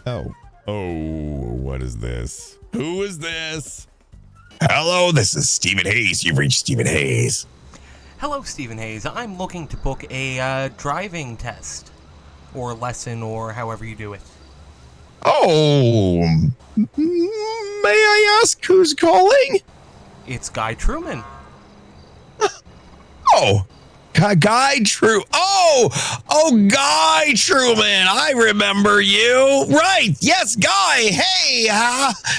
Oh. Oh, what is this? Who is this? Hello, this is Stephen Hayes. You've reached Stephen Hayes. Hello, Stephen Hayes. I'm looking to book a driving test. Or lesson, or however you do it. Oh, may I ask who's calling? It's Guy Truman. Oh, Guy Truman. Oh, Guy Truman. I remember you. Right. Yes, Guy. Hey,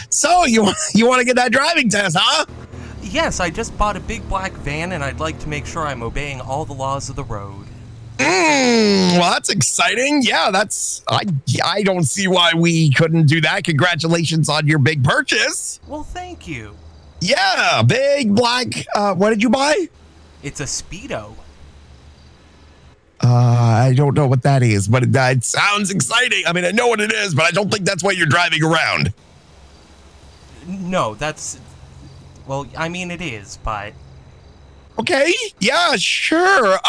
so you want to get that driving test, huh? Yes, I just bought a big black van, and I'd like to make sure I'm obeying all the laws of the road. Well, that's exciting. Yeah, I don't see why we couldn't do that. Congratulations on your big purchase. Well, thank you. Yeah, big black. What did you buy? It's a Speedo. I don't know what that is, but it sounds exciting. I mean, I know what it is, but I don't think that's what you're driving around. No, that's... Well, I mean, it is, but... Okay, yeah, sure.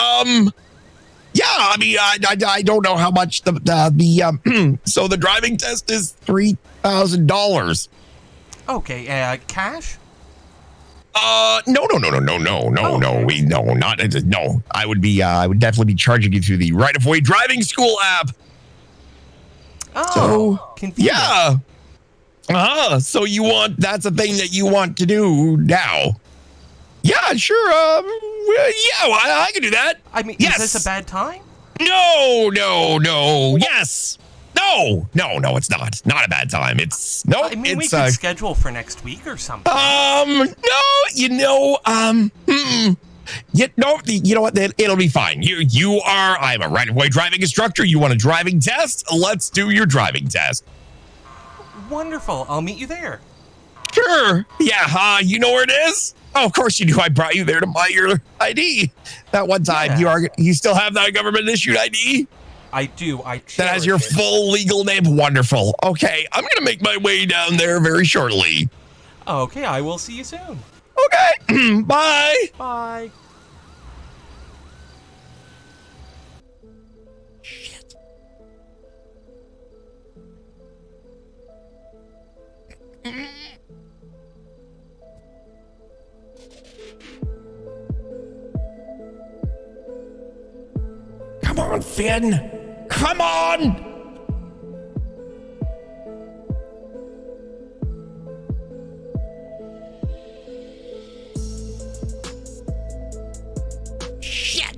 Yeah, I mean, I don't know how much the so the driving test is $3,000. Okay, cash? No. I would definitely be charging you through the right-of-way driving school app. Oh, so, convenient. Yeah. So that's a thing that you want to do now. Yeah, sure. I can do that. I mean, yes. Is this a bad time? No. Yes. No, it's not. Not a bad time. It's no. I mean, we could schedule for next week or something. No, you know what? It'll be fine. I'm a right-of-way driving instructor. You want a driving test? Let's do your driving test. Wonderful. I'll meet you there. Sure. Yeah. You know where it is? Oh, of course you do. I brought you there to buy your ID that one time. Yeah. You still have that government-issued ID? I do. That has your full legal name. Wonderful. Okay, I'm going to make my way down there very shortly. Okay, I will see you soon. Okay, bye. Bye. Shit. Come on, Finn. Come on. Shit.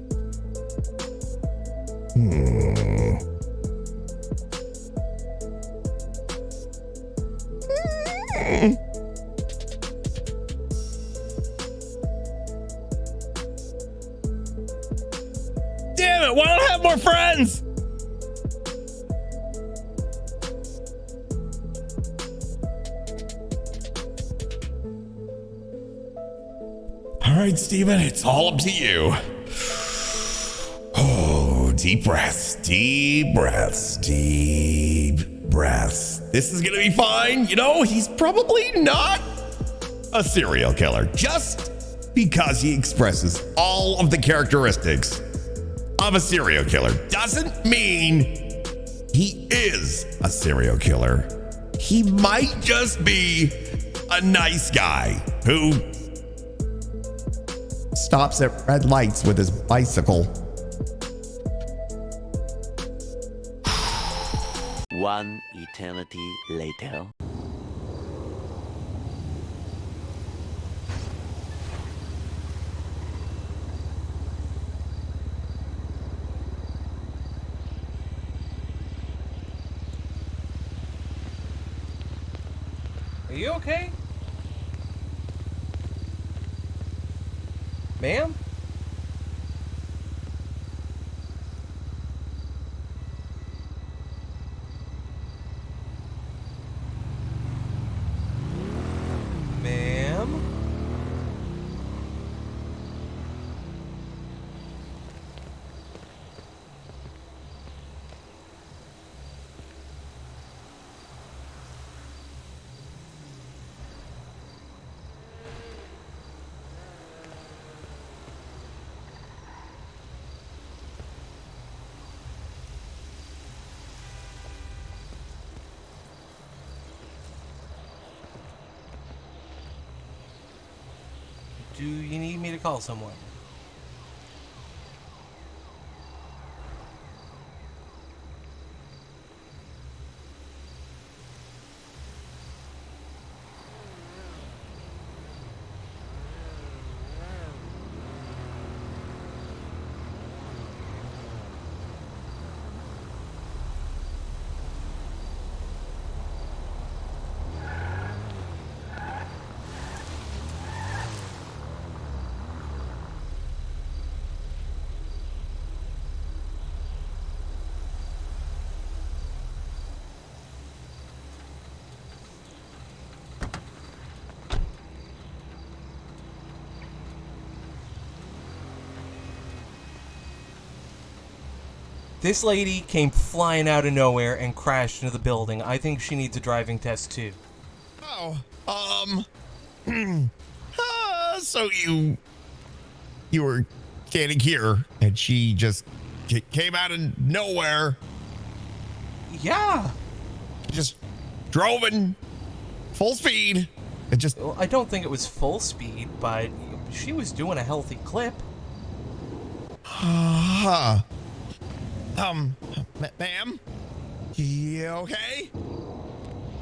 Damn it, why don't I have more friends? All right, Steven, it's all up to you. Oh, deep breaths, deep breaths, deep breaths. This is gonna be fine. You know, he's probably not a serial killer just because he expresses all of the characteristics of a serial killer doesn't mean he is a serial killer. He might just be a nice guy who stops at red lights with his bicycle. One eternity later. Are you okay? Ma'am? Ma'am? Do you need me to call someone? This lady came flying out of nowhere and crashed into the building. I think she needs a driving test too. Oh, so you were standing here and she just came out of nowhere, Yeah. just drove in full speed. It just, Well, I don't think it was full speed, but she was doing a healthy clip. ma'am, you okay?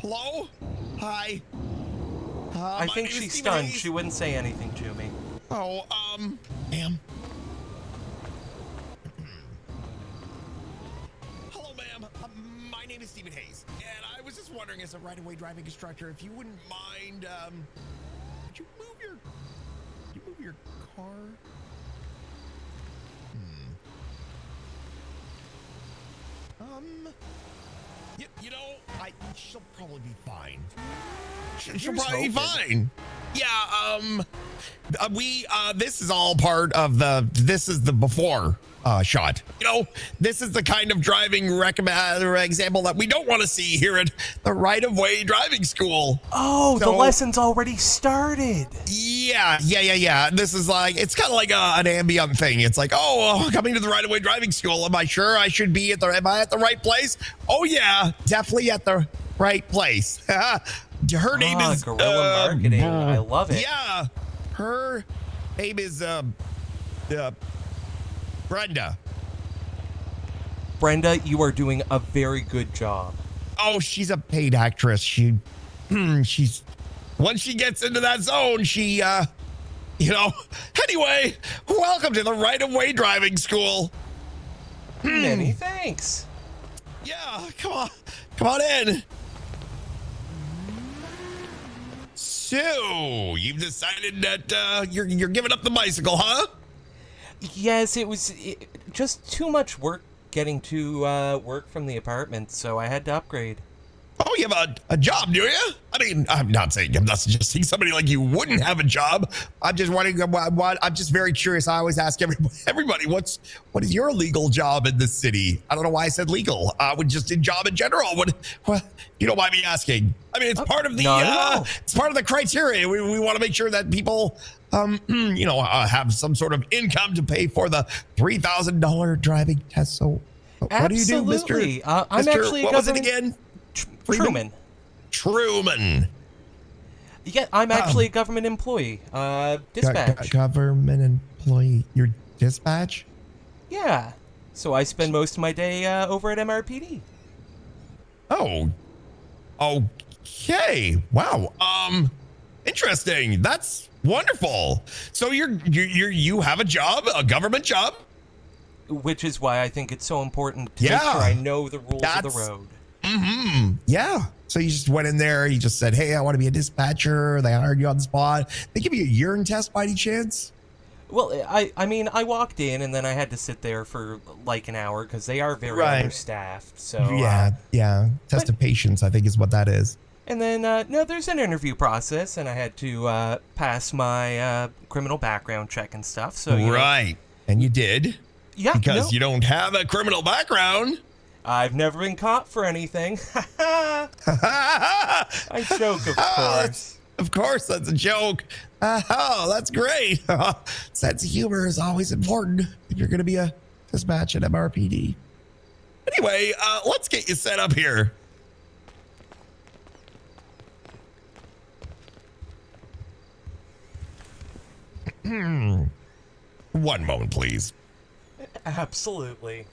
Hello? Hi. I my think name is she's Stephen stunned. Hayes. She wouldn't say anything to me. Oh, ma'am. Hello, ma'am. My name is Stephen Hayes, and I was just wondering, as a right-of-way driving instructor, if you wouldn't mind, could you move your car? You know, she'll probably be fine. She'll probably be fine. Yeah, this is all part of this is the before shot. You know, this is the kind of driving example that we don't want to see here at the right-of-way driving school. Oh, the So- lesson's already started. Yeah. This is like, it's kind of like an ambient thing. It's like, coming to the right-of-way driving school. Am I sure I should be am I at the right place? Oh yeah, definitely at the right place. Her name is guerrilla marketing. I love it. Yeah, her name is Brenda. Brenda, you are doing a very good job. Oh, she's a paid actress. She's once she gets into that zone, she Anyway, welcome to the right-of-way driving school. Many thanks. Yeah, come on in. So, you've decided that you're giving up the bicycle, huh? Yes, it was just too much work getting to work from the apartment, so I had to upgrade. Oh, you have a job, do you? I mean, I'm not suggesting somebody like you wouldn't have a job. I'm just wondering I'm just very curious. I always ask everybody, what is your legal job in this city? I don't know why I said legal. Just in job in general. What you don't mind me asking? I mean, it's part of the it's part of the criteria. We want to make sure that people have some sort of income to pay for the $3,000 driving test. So what do you do, Mr. I'm actually what was it again? Truman. Yeah, I'm actually a government employee. Dispatch. Government employee. Your dispatch? Yeah. So I spend most of my day over at MRPD. Oh. Okay. Wow. Interesting. That's wonderful. So you have a job, a government job? Which is why I think it's so important to make sure I know the rules of the road. Mm-hmm. Yeah. So you just went in there, you just said, hey, I want to be a dispatcher. They hired you on the spot. They give you a urine test by any chance? Well, I mean, I walked in and then I had to sit there for like an hour because they are very understaffed. So yeah. Test of patience, I think is what that is. And then, no, there's an interview process, and I had to pass my criminal background check and stuff. So right. And you did? Yeah. Because you don't have a criminal background. I've never been caught for anything. I joke, of course. Of course, that's a joke. That's great. Sense of humor is always important if you're going to be a dispatch at MRPD. Anyway, let's get you set up here. One moment, please. Absolutely.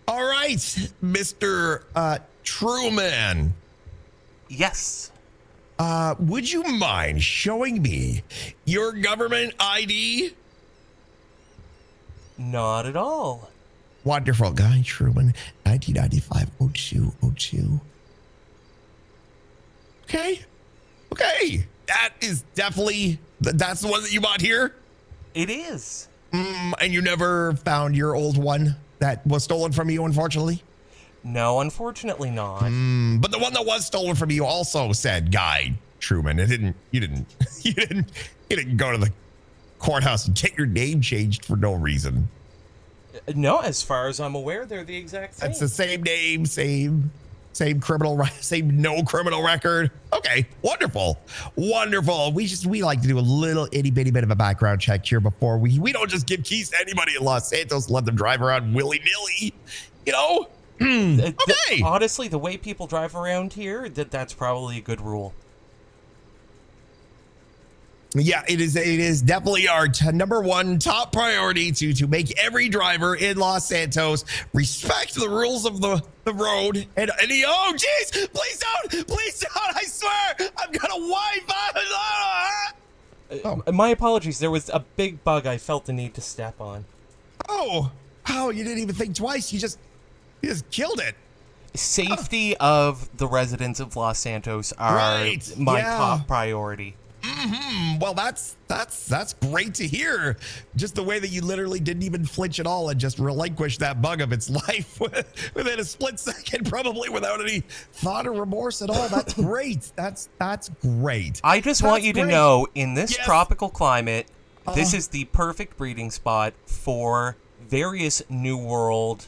All right, Mr. Truman. Yes. Would you mind showing me your government ID? Not at all. Wonderful guy, Truman, 1995-02-02. Okay. That is definitely, that's the one that you bought here? It is. And you never found your old one that was stolen from you, unfortunately? No, unfortunately not. But the one that was stolen from you also said Guy Truman. You didn't go to the courthouse and get your name changed for no reason. No, as far as I'm aware, they're the exact same. That's the same name, same no criminal record. Okay, wonderful. We like to do a little itty bitty bit of a background check here before we don't just give keys to anybody in Los Santos and let them drive around willy nilly. You know. Okay. Honestly, the way people drive around here, that's probably a good rule. Yeah, it is definitely our number one top priority to make every driver in Los Santos respect the rules of the road. And oh, jeez, please don't, I swear, I'm gonna wipe out. My apologies, there was a big bug I felt the need to step on. Oh, you didn't even think twice, you just killed it. Safety of the residents of Los Santos are my top priority. Well, that's great to hear. Just the way that you literally didn't even flinch at all and just relinquish that bug of its life within a split second, probably without any thought or remorse at all. That's great. That's great. I just want you to know, in this tropical climate, this is the perfect breeding spot for various New World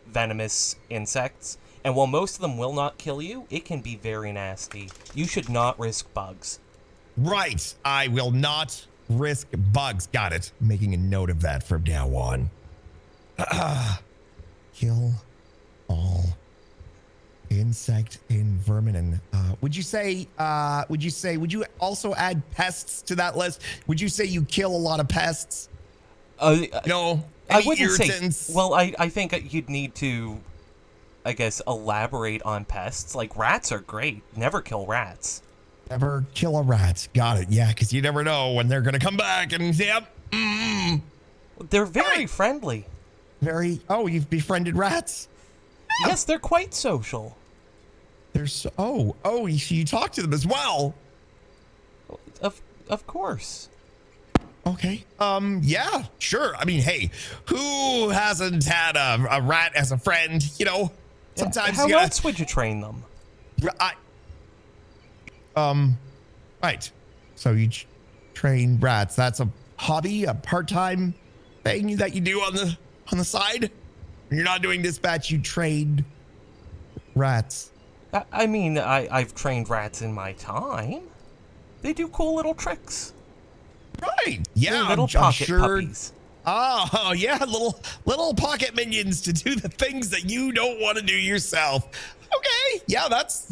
venomous insects. And while most of them will not kill you, it can be very nasty. You should not risk bugs. Right. I will not risk bugs. Got it. Making a note of that from now on. Kill all insect and vermin. And would you also add pests to that list? Would you say you kill a lot of pests? No. I wouldn't irritants? say. Well, I think you'd need to, I guess, elaborate on pests. Like rats are great. Never kill rats. Never kill a rat. Got it. Yeah, because you never know when they're going to come back. And They're very friendly. You've befriended rats? Yes, they're quite social. You talk to them as well. Of course. Okay. Yeah, sure. I mean, hey, who hasn't had a rat as a friend? You know, sometimes How else would you train them? Right. So you train rats. That's a hobby, a part-time thing that you do on the side. When you're not doing dispatch, you train rats. I mean, I've trained rats in my time. They do cool little tricks. Right. Yeah. Little pocket puppies. Oh, yeah, little pocket minions to do the things that you don't want to do yourself. Okay, yeah, that's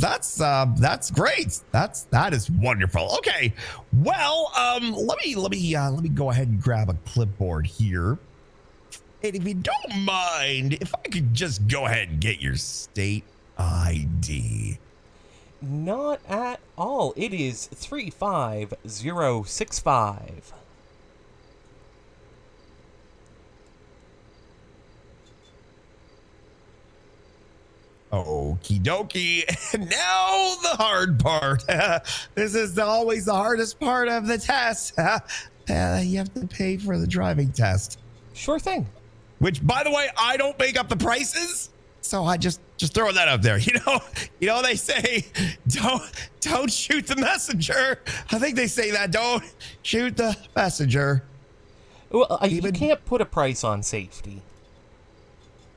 great. That is wonderful. Okay, well, let me go ahead and grab a clipboard here, and if you don't mind, if I could just go ahead and get your state ID. Not at all. It is 35065. Okie dokie. Now the hard part. This is always the hardest part of the test. You have to pay for the driving test. Sure thing. Which, by the way, I don't make up the prices. So I just throw that out there. You know they say don't shoot the messenger. I think they say that, don't shoot the messenger. Well, you can't put a price on safety.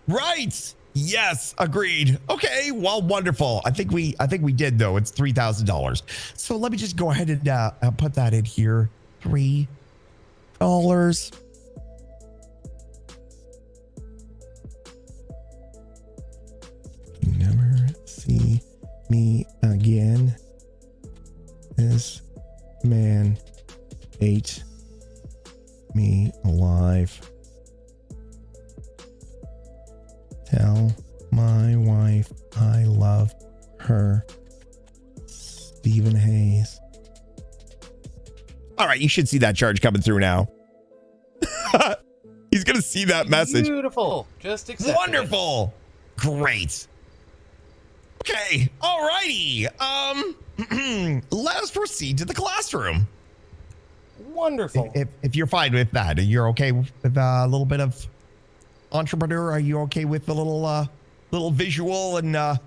Right. Yes, agreed. Okay, well, wonderful. I think we did though. It's $3,000. So let me just go ahead and put that in here. $3. Never see me again. her. Stephen Hayes. All right, you should see that charge coming through now. He's going to see that message. Beautiful. Just accept Wonderful. Great. Okay. All righty. Let us proceed to the classroom. Wonderful. If you're fine with that, you're okay with a little bit of entrepreneur. Are you okay with the little visual and?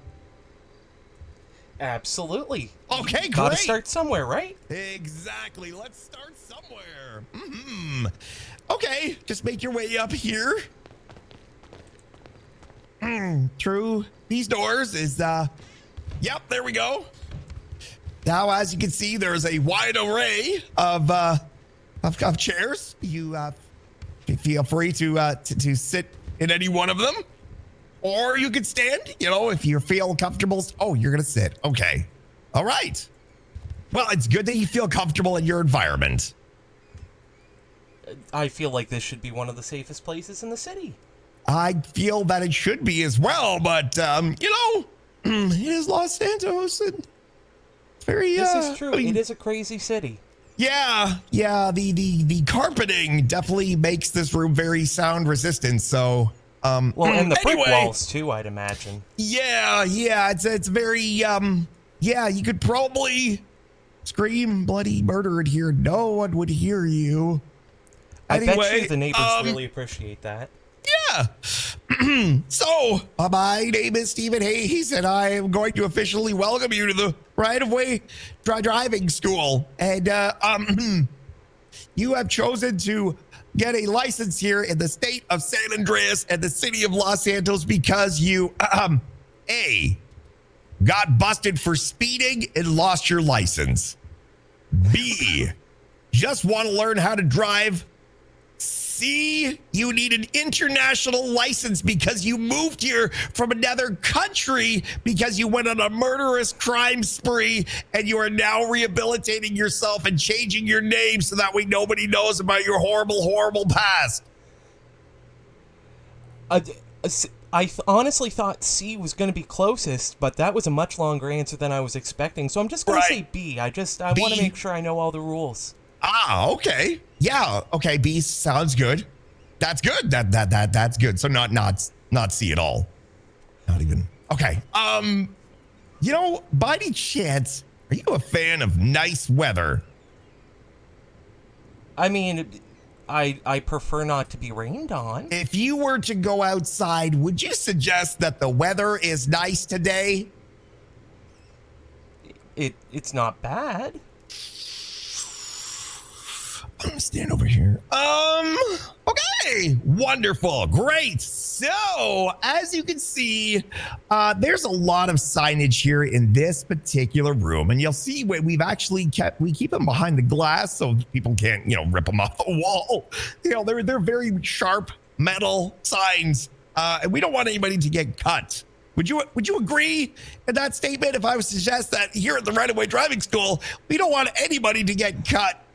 Absolutely. Okay, great. Gotta start somewhere, right? Exactly. Let's start somewhere. Okay, just make your way up here. Through these doors is yep, there we go. Now, as you can see, there's a wide array of chairs. You feel free to sit in any one of them, or you could stand. You know, if you feel comfortable. Oh, you're gonna sit. Okay, all right. Well, it's good that you feel comfortable in your environment. I feel like this should be one of the safest places in the city. I feel that it should be as well, but you know, it is Los Santos, and very. This is true. It is a crazy city. Yeah. The carpeting definitely makes this room very sound resistant. So, well, and the brick anyway, walls too, I'd imagine. Yeah. It's very yeah. You could probably scream bloody murder in here. No one would hear you. I Anyway, bet you the neighbors really appreciate that. Yeah. So, my name is Stephen Hayes, and I am going to officially welcome you to the right-of-way driving school. And you have chosen to get a license here in the state of San Andreas and the city of Los Santos because you, A, got busted for speeding and lost your license. B, just want to learn how to drive. C, you need an international license because you moved here from another country because you went on a murderous crime spree and you are now rehabilitating yourself and changing your name so that way nobody knows about your horrible, horrible past. I honestly thought C was going to be closest, but that was a much longer answer than I was expecting. So I'm just going to say B. I want to make sure I know all the rules. Ah, okay. Yeah, okay, B sounds good. That's good. That's good. So not C at all. Not even. Okay. You know, by any chance, are you a fan of nice weather? I mean, I prefer not to be rained on. If you were to go outside, would you suggest that the weather is nice today? It's not bad. I'm gonna stand over here. Okay, wonderful, great. So, as you can see, there's a lot of signage here in this particular room, and you'll see we've actually we keep them behind the glass so people can't, rip them off the wall. They're very sharp metal signs, and we don't want anybody to get cut. Would you agree in that statement if I was to suggest that here at the right-of-way driving school, we don't want anybody to get cut?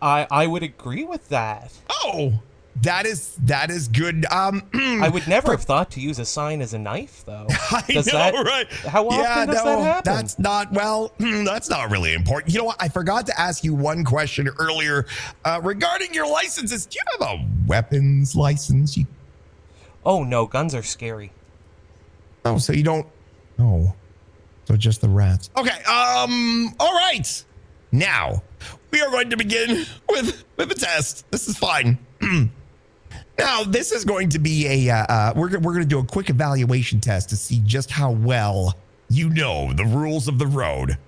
I would agree with that. Oh, that is good. I would never have thought to use a sign as a knife, though. Right? How often does that happen? That's not really important. You know what? I forgot to ask you one question earlier regarding your licenses. Do you have a weapons license? Oh, no, guns are scary. Oh, so you don't. Oh, so just the rats. Okay. All right. Now, we are going to begin with a test. This is fine. Now, this is going to be we're going to do a quick evaluation test to see just how well you know the rules of the road.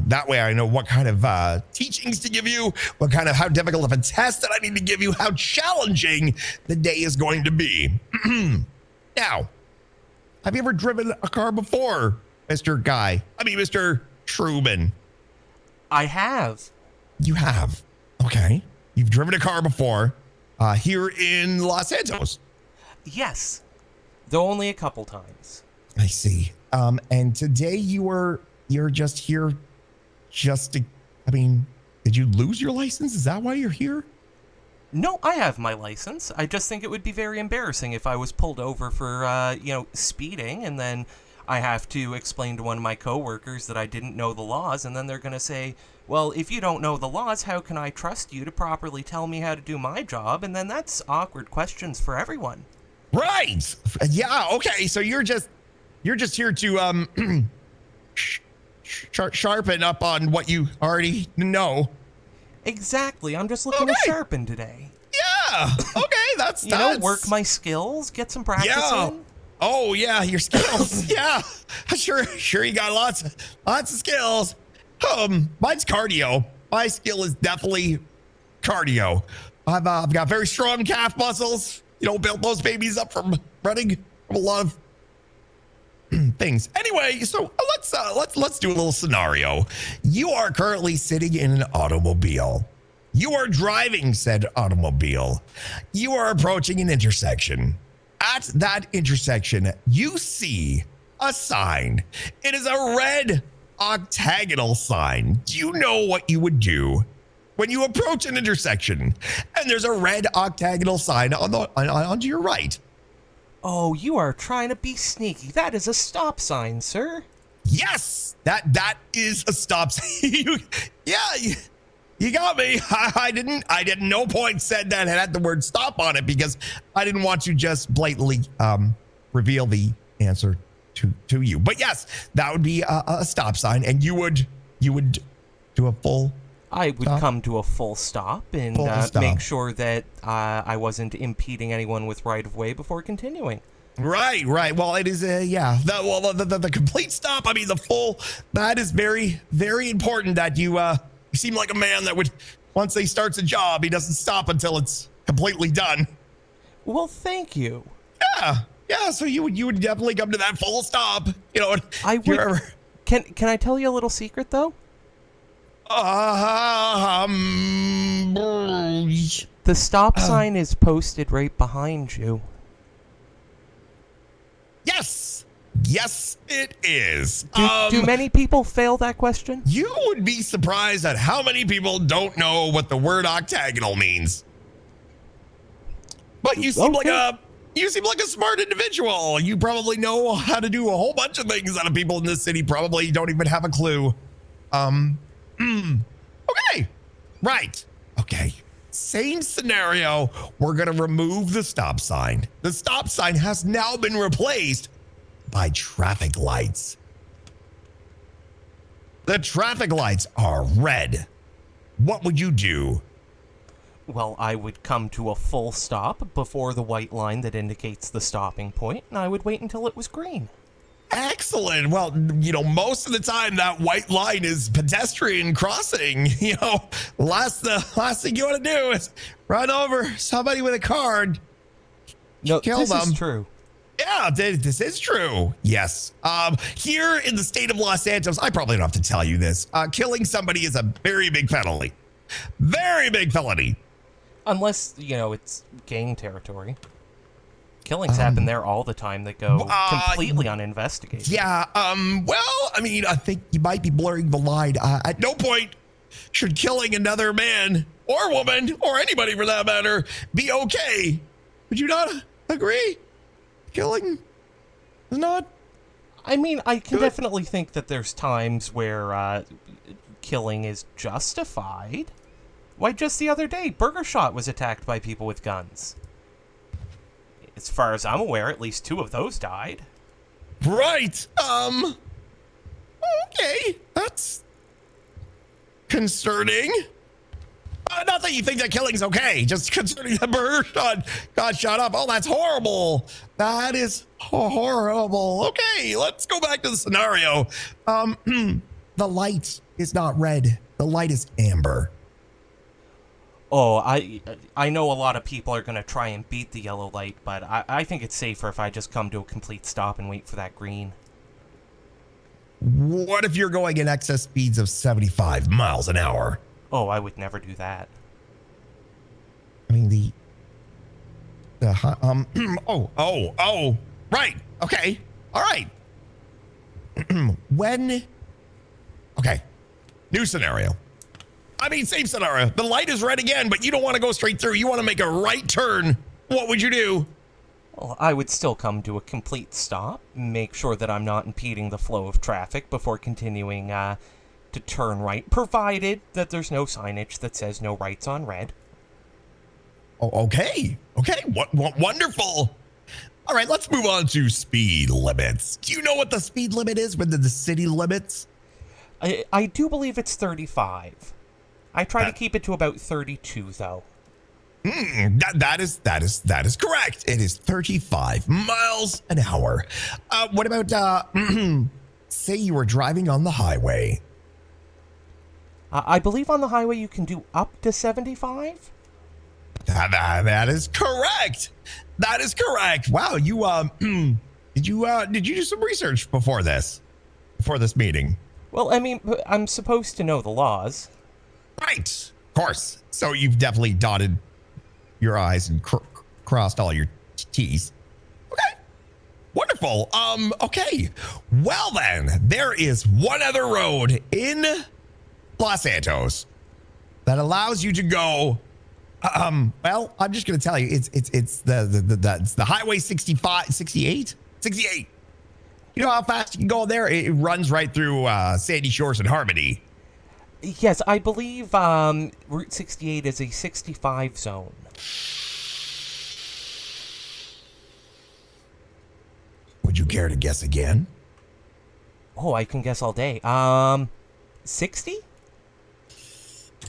That way I know what kind of teachings to give you, how difficult of a test that I need to give you, how challenging the day is going to be. Now, have you ever driven a car before, Mr. Truman? I have. You have. Okay. You've driven a car before here in Los Santos. Yes. Though only a couple times. I see. And today you're just here did you lose your license? Is that why you're here? No, I have my license. I just think it would be very embarrassing if I was pulled over for, speeding, and then I have to explain to one of my coworkers that I didn't know the laws, and then they're going to say, well, if you don't know the laws, how can I trust you to properly tell me how to do my job? And then that's awkward questions for everyone. Right. Yeah. Okay. So you're just here to sharpen up on what you already know. Exactly. I'm just looking to sharpen today. Yeah. Okay. That's work my skills, get some practice in. Oh yeah, your skills. Yeah. Sure. You got lots of skills. Mine's cardio. My skill is definitely cardio. I've got very strong calf muscles. Built those babies up from running from a lot of things. Anyway, so let's do a little scenario. You are currently sitting in an automobile. You are driving said automobile. You are approaching an intersection. At that intersection, you see a sign. It is a red octagonal sign. Do you know what you would do when you approach an intersection and there's a red octagonal sign onto your right? Oh, you are trying to be sneaky. That is a stop sign, sir. Yes, that is a stop sign. You got me. I didn't no point said that had the word stop on it because I didn't want to just blatantly reveal the answer to you. But yes, that would be a stop sign, and you would do a full I would stop. Come to a full stop and make sure that I wasn't impeding anyone with right-of-way before continuing. Right. Well, it is the complete stop. I mean, the full. That is very, very important. That you seem like a man that would, once he starts a job, he doesn't stop until it's completely done. Well, thank you. Yeah. So you would definitely come to that full stop. I would. Can I tell you a little secret though? The stop sign is posted right behind you. Yes, it is. Do many people fail that question? You would be surprised at how many people don't know what the word octagonal means. But you seem like a smart individual. You probably know how to do a whole bunch of things that people in this city probably don't even have a clue. Okay. Right. Okay. Same scenario. We're going to remove the stop sign. The stop sign has now been replaced by traffic lights. The traffic lights are red. What would you do? Well, I would come to a full stop before the white line that indicates the stopping point, and I would wait until it was green. Excellent. Well, most of the time that white line is pedestrian crossing. Last thing you want to do is run over somebody with a car. No, kill this them. is true. Yeah, this is true. Yes. Here in the state of Los Angeles, I probably don't have to tell you this. Killing somebody is a very big penalty. Very big felony. Unless, it's gang territory. Killings happen there all the time that go completely uninvestigated. Yeah, well, I mean, I think you might be blurring the line. At no point should killing another man or woman, or anybody for that matter, be okay. Would you not agree? Killing is not... I mean, I can good. definitely think that there's times where killing is justified. Why, just the other day, Burger Shot was attacked by people with guns. As far as I'm aware, at least 2 of those died. Right. Okay. That's concerning. Not that you think that killing's okay, just concerning that Burger Shot got shot up. Oh, that's horrible. That is horrible. Okay, let's go back to the scenario. The light is not red. The light is amber. Oh, I know a lot of people are going to try and beat the yellow light, but I think it's safer if I just come to a complete stop and wait for that green. What if you're going in excess speeds of 75 miles an hour? Oh, I would never do that. I mean, right. Okay. All right. Okay. New scenario. I mean, same scenario. The light is red again, but you don't want to go straight through. You want to make a right turn. What would you do? Well, I would still come to a complete stop, make sure that I'm not impeding the flow of traffic before continuing to turn right, provided that there's no signage that says no rights on red. Oh, okay. What wonderful. All right, let's move on to speed limits. Do you know what the speed limit is within the city limits? I do believe it's 35. I try to keep it to about 32, though. That is correct. It is 35 miles an hour. What about, say you were driving on the highway? I believe on the highway you can do up to 75? That is correct. That is correct. Wow, you, did you do some research before this meeting? Well, I mean, I'm supposed to know the laws. Right, of course. So you've definitely dotted your I's and crossed all your T's. Okay, wonderful. Okay. Well then, there is one other road in Los Santos that allows you to go. Well, I'm just gonna tell you, it's the Highway 68. You know how fast you can go there? It runs right through Sandy Shores and Harmony. Yes, I believe Route 68 is a 65 zone. Would you care to guess again? Oh, I can guess all day. 60?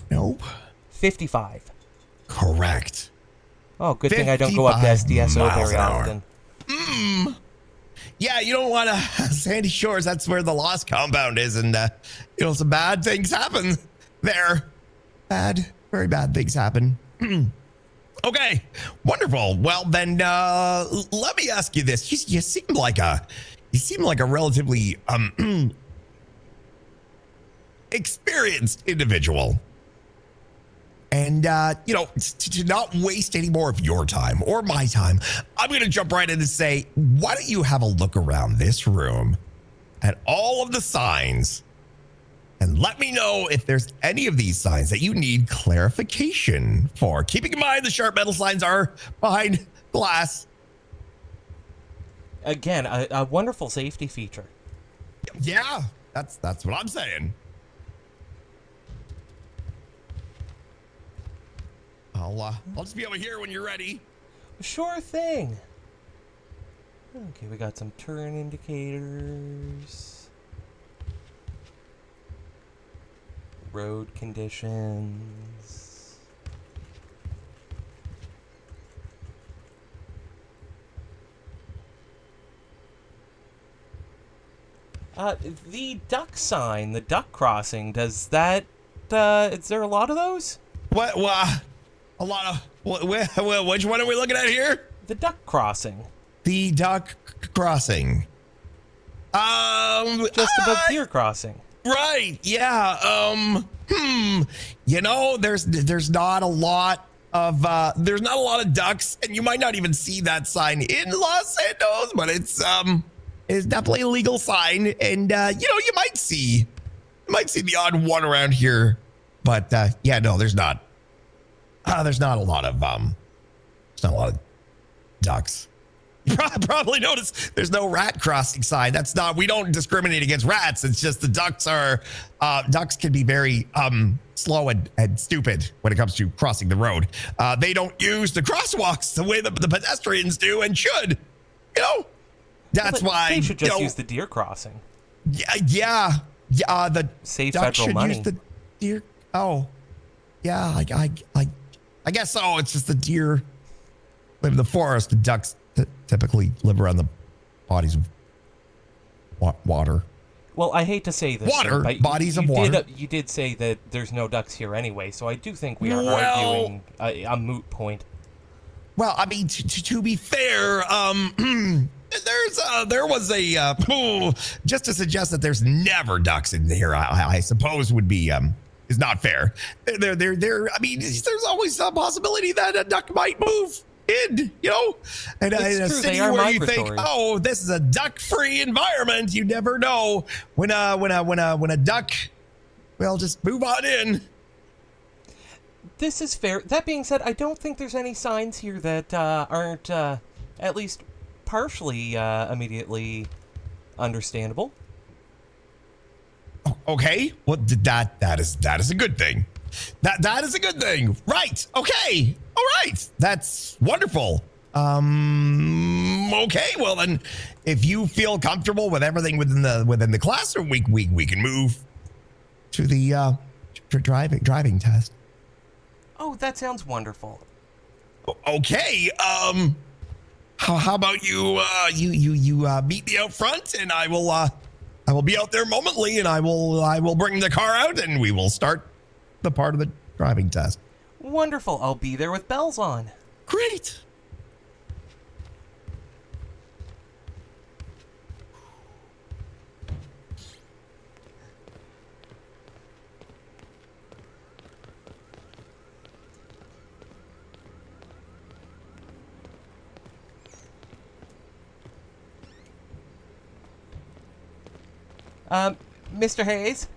Nope. 55. Correct. Oh, good thing I don't go up to SDSO miles very an hour. often. Yeah, you don't want to Sandy Shores. That's where the Lost Compound is, and some bad things happen there. Very bad things happen. Okay, wonderful. Well, then let me ask you this: you seem like a relatively experienced individual. And, to not waste any more of your time or my time, I'm going to jump right in and say, why don't you have a look around this room at all of the signs and let me know if there's any of these signs that you need clarification for. Keeping in mind the sharp metal signs are behind glass. Again, a wonderful safety feature. Yeah, that's what I'm saying. I'll just be over here when you're ready. Sure thing. Okay, we got some turn indicators. Road conditions. The duck sign, the duck crossing, does that, is there a lot of those? What? A lot of which one are we looking at here? The duck crossing. The duck crossing. Just above deer crossing. Right. Yeah. There's not a lot of ducks, and you might not even see that sign in Los Santos, but it's definitely a legal sign, and you might see the odd one around here, but no, there's not. There's not a lot of ducks. Probably noticed there's no rat crossing sign. We don't discriminate against rats. It's just the ducks can be very slow and stupid when it comes to crossing the road. They don't use the crosswalks the way that the pedestrians do and should. That's why they should just use the deer crossing. Yeah. The save ducks federal should money. use the deer. Oh, yeah. I guess so. It's just the deer live in the forest. The ducks typically live around the bodies of water. Well, I hate to say this, Water, but bodies of water. You did say that there's no ducks here anyway, so I do think we are arguing a moot point. Well, I mean, to be fair, there was just to suggest that there's never ducks in here. I suppose would be is not fair. I mean, there's always a possibility that a duck might move in, and in a city where you think, oh, this is a duck-free environment. You never know when a duck will just move on in. This is fair. That being said, I don't think there's any signs here that aren't at least partially immediately understandable. Okay, well that is a good thing. That is a good thing. Right. Okay. All right. That's wonderful. Okay. Well then, if you feel comfortable with everything within the classroom, we can move to the driving test. Oh, that sounds wonderful. Okay. How about you meet me out front, and I will be out there momently, and I will bring the car out, and we will start the part of the driving test. Wonderful. I'll be there with bells on. Great. Mr. Hayes?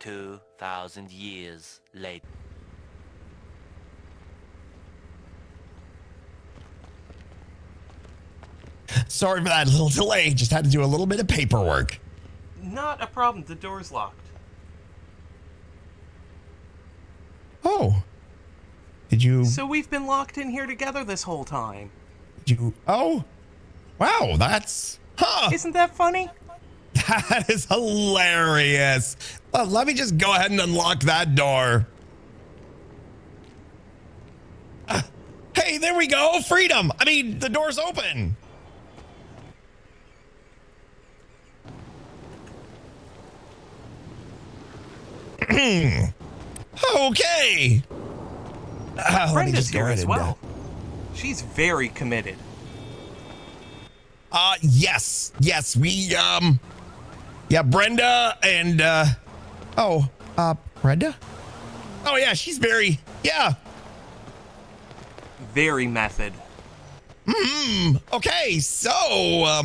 Two 2,000 years later. Sorry for that little delay. Just had to do a little bit of paperwork. Not a problem. The door's locked. Oh. Did you... So we've been locked in here together this whole time. Did you... Oh. Wow, that's... Huh. Isn't that funny? That is hilarious. Well, let me just go ahead and unlock that door. Hey, there we go. Freedom. I mean, the door's open. Okay. Brenda's here as well. She's very committed. Yes, we, yeah, Brenda and, Brenda? Oh, yeah, she's very, yeah. Very method. Okay, so,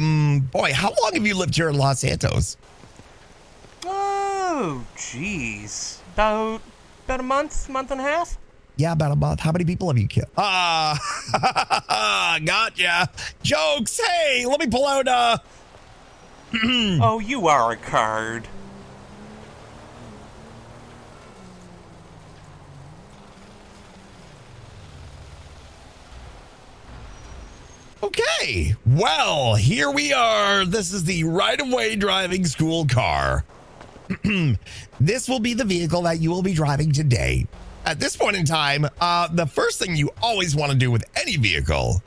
boy, how long have you lived here in Los Santos? Oh, jeez. About a month and a half? Yeah, about a month. How many people have you killed? Gotcha. Jokes. Hey, let me pull out, Oh, you are a card. Okay, well, here we are. This is the right-of-way driving school car. This will be the vehicle that you will be driving today. At this point in time, the first thing you always want to do with any vehicle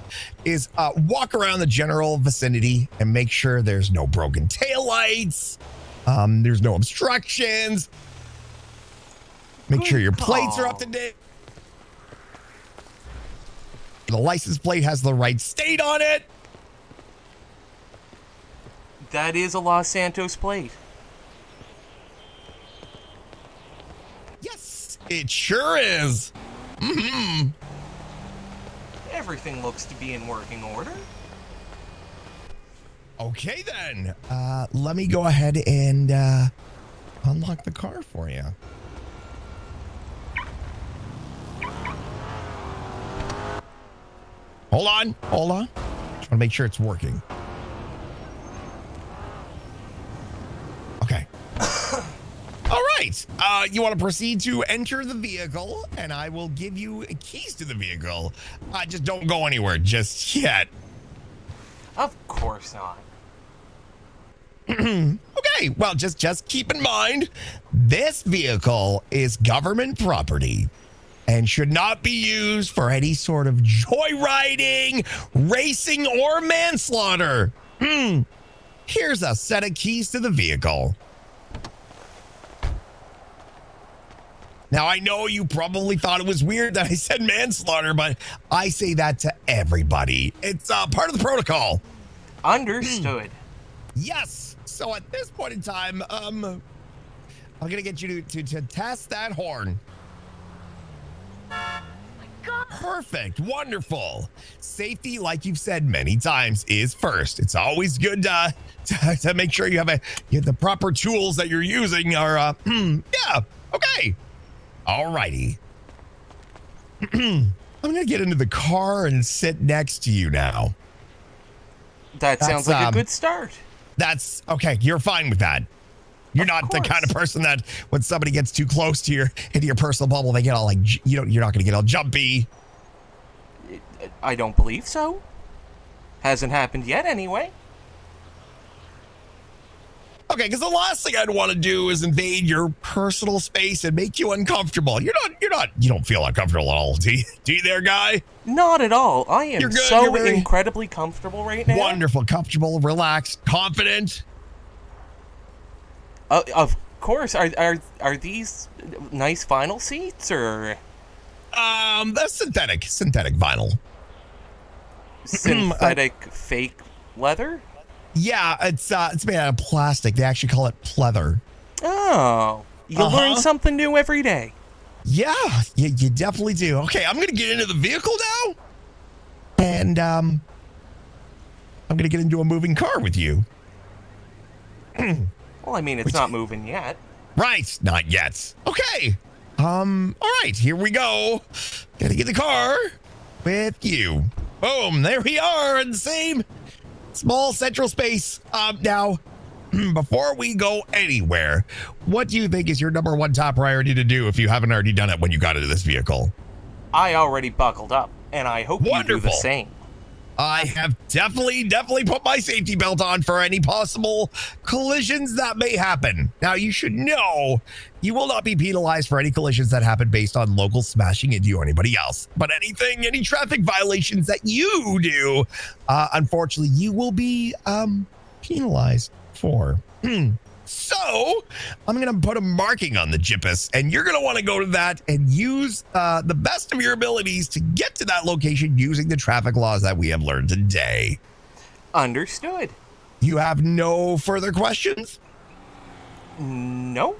is walk around the general vicinity and make sure there's no broken taillights, there's no obstructions. Make sure your plates are up to date. The license plate has the right state on it. That is a Los Santos plate. Yes, it sure is. Everything looks to be in working order. Okay, then. Let me go ahead and unlock the car for you. Hold on. Just want to make sure it's working. Okay. All right. You want to proceed to enter the vehicle, and I will give you keys to the vehicle. Just don't go anywhere just yet. Of course not. Okay, well, just keep in mind, this vehicle is government property and should not be used for any sort of joyriding, racing, or manslaughter. Here's a set of keys to the vehicle. Now, I know you probably thought it was weird that I said manslaughter, but I say that to everybody. It's part of the protocol. Understood. Yes. So at this point in time, I'm going to get you to test that horn. Perfect. Wonderful. Safety, like you've said many times, is first. It's always good to make sure you have the proper tools that you're using are, yeah. Okay. All righty. I'm going to get into the car and sit next to you now. That sounds like a good start. That's okay. You're fine with that. You're not the kind of person that when somebody gets too close to into your personal bubble, they get all like, you're not going to get all jumpy. I don't believe so. Hasn't happened yet anyway. Okay, because the last thing I'd want to do is invade your personal space and make you uncomfortable. You don't feel uncomfortable at all, do you there, guy? Not at all. I am You're good. so incredibly comfortable right now. Wonderful, comfortable, relaxed, confident. Of course. Are these nice vinyl seats or? That's synthetic vinyl. Synthetic fake leather? Yeah, it's made out of plastic. They actually call it pleather. Oh, you learn something new every day. Yeah, you definitely do. Okay, I'm gonna get into the vehicle now, and I'm gonna get into a moving car with you. Well, I mean, it's not moving yet. Right, not yet. Okay. All right, here we go. Gotta get the car with you. Boom, there we are in the same small central space. Now, before we go anywhere, what do you think is your number one top priority to do if you haven't already done it when you got into this vehicle? I already buckled up, and I hope you do the same. I have definitely put my safety belt on for any possible collisions that may happen. Now, you should know you will not be penalized for any collisions that happen based on locals smashing into you or anybody else. But any traffic violations that you do, unfortunately, you will be penalized for. So I'm going to put a marking on the Jippus, and you're going to want to go to that and use the best of your abilities to get to that location using the traffic laws that we have learned today. Understood. You have no further questions? No.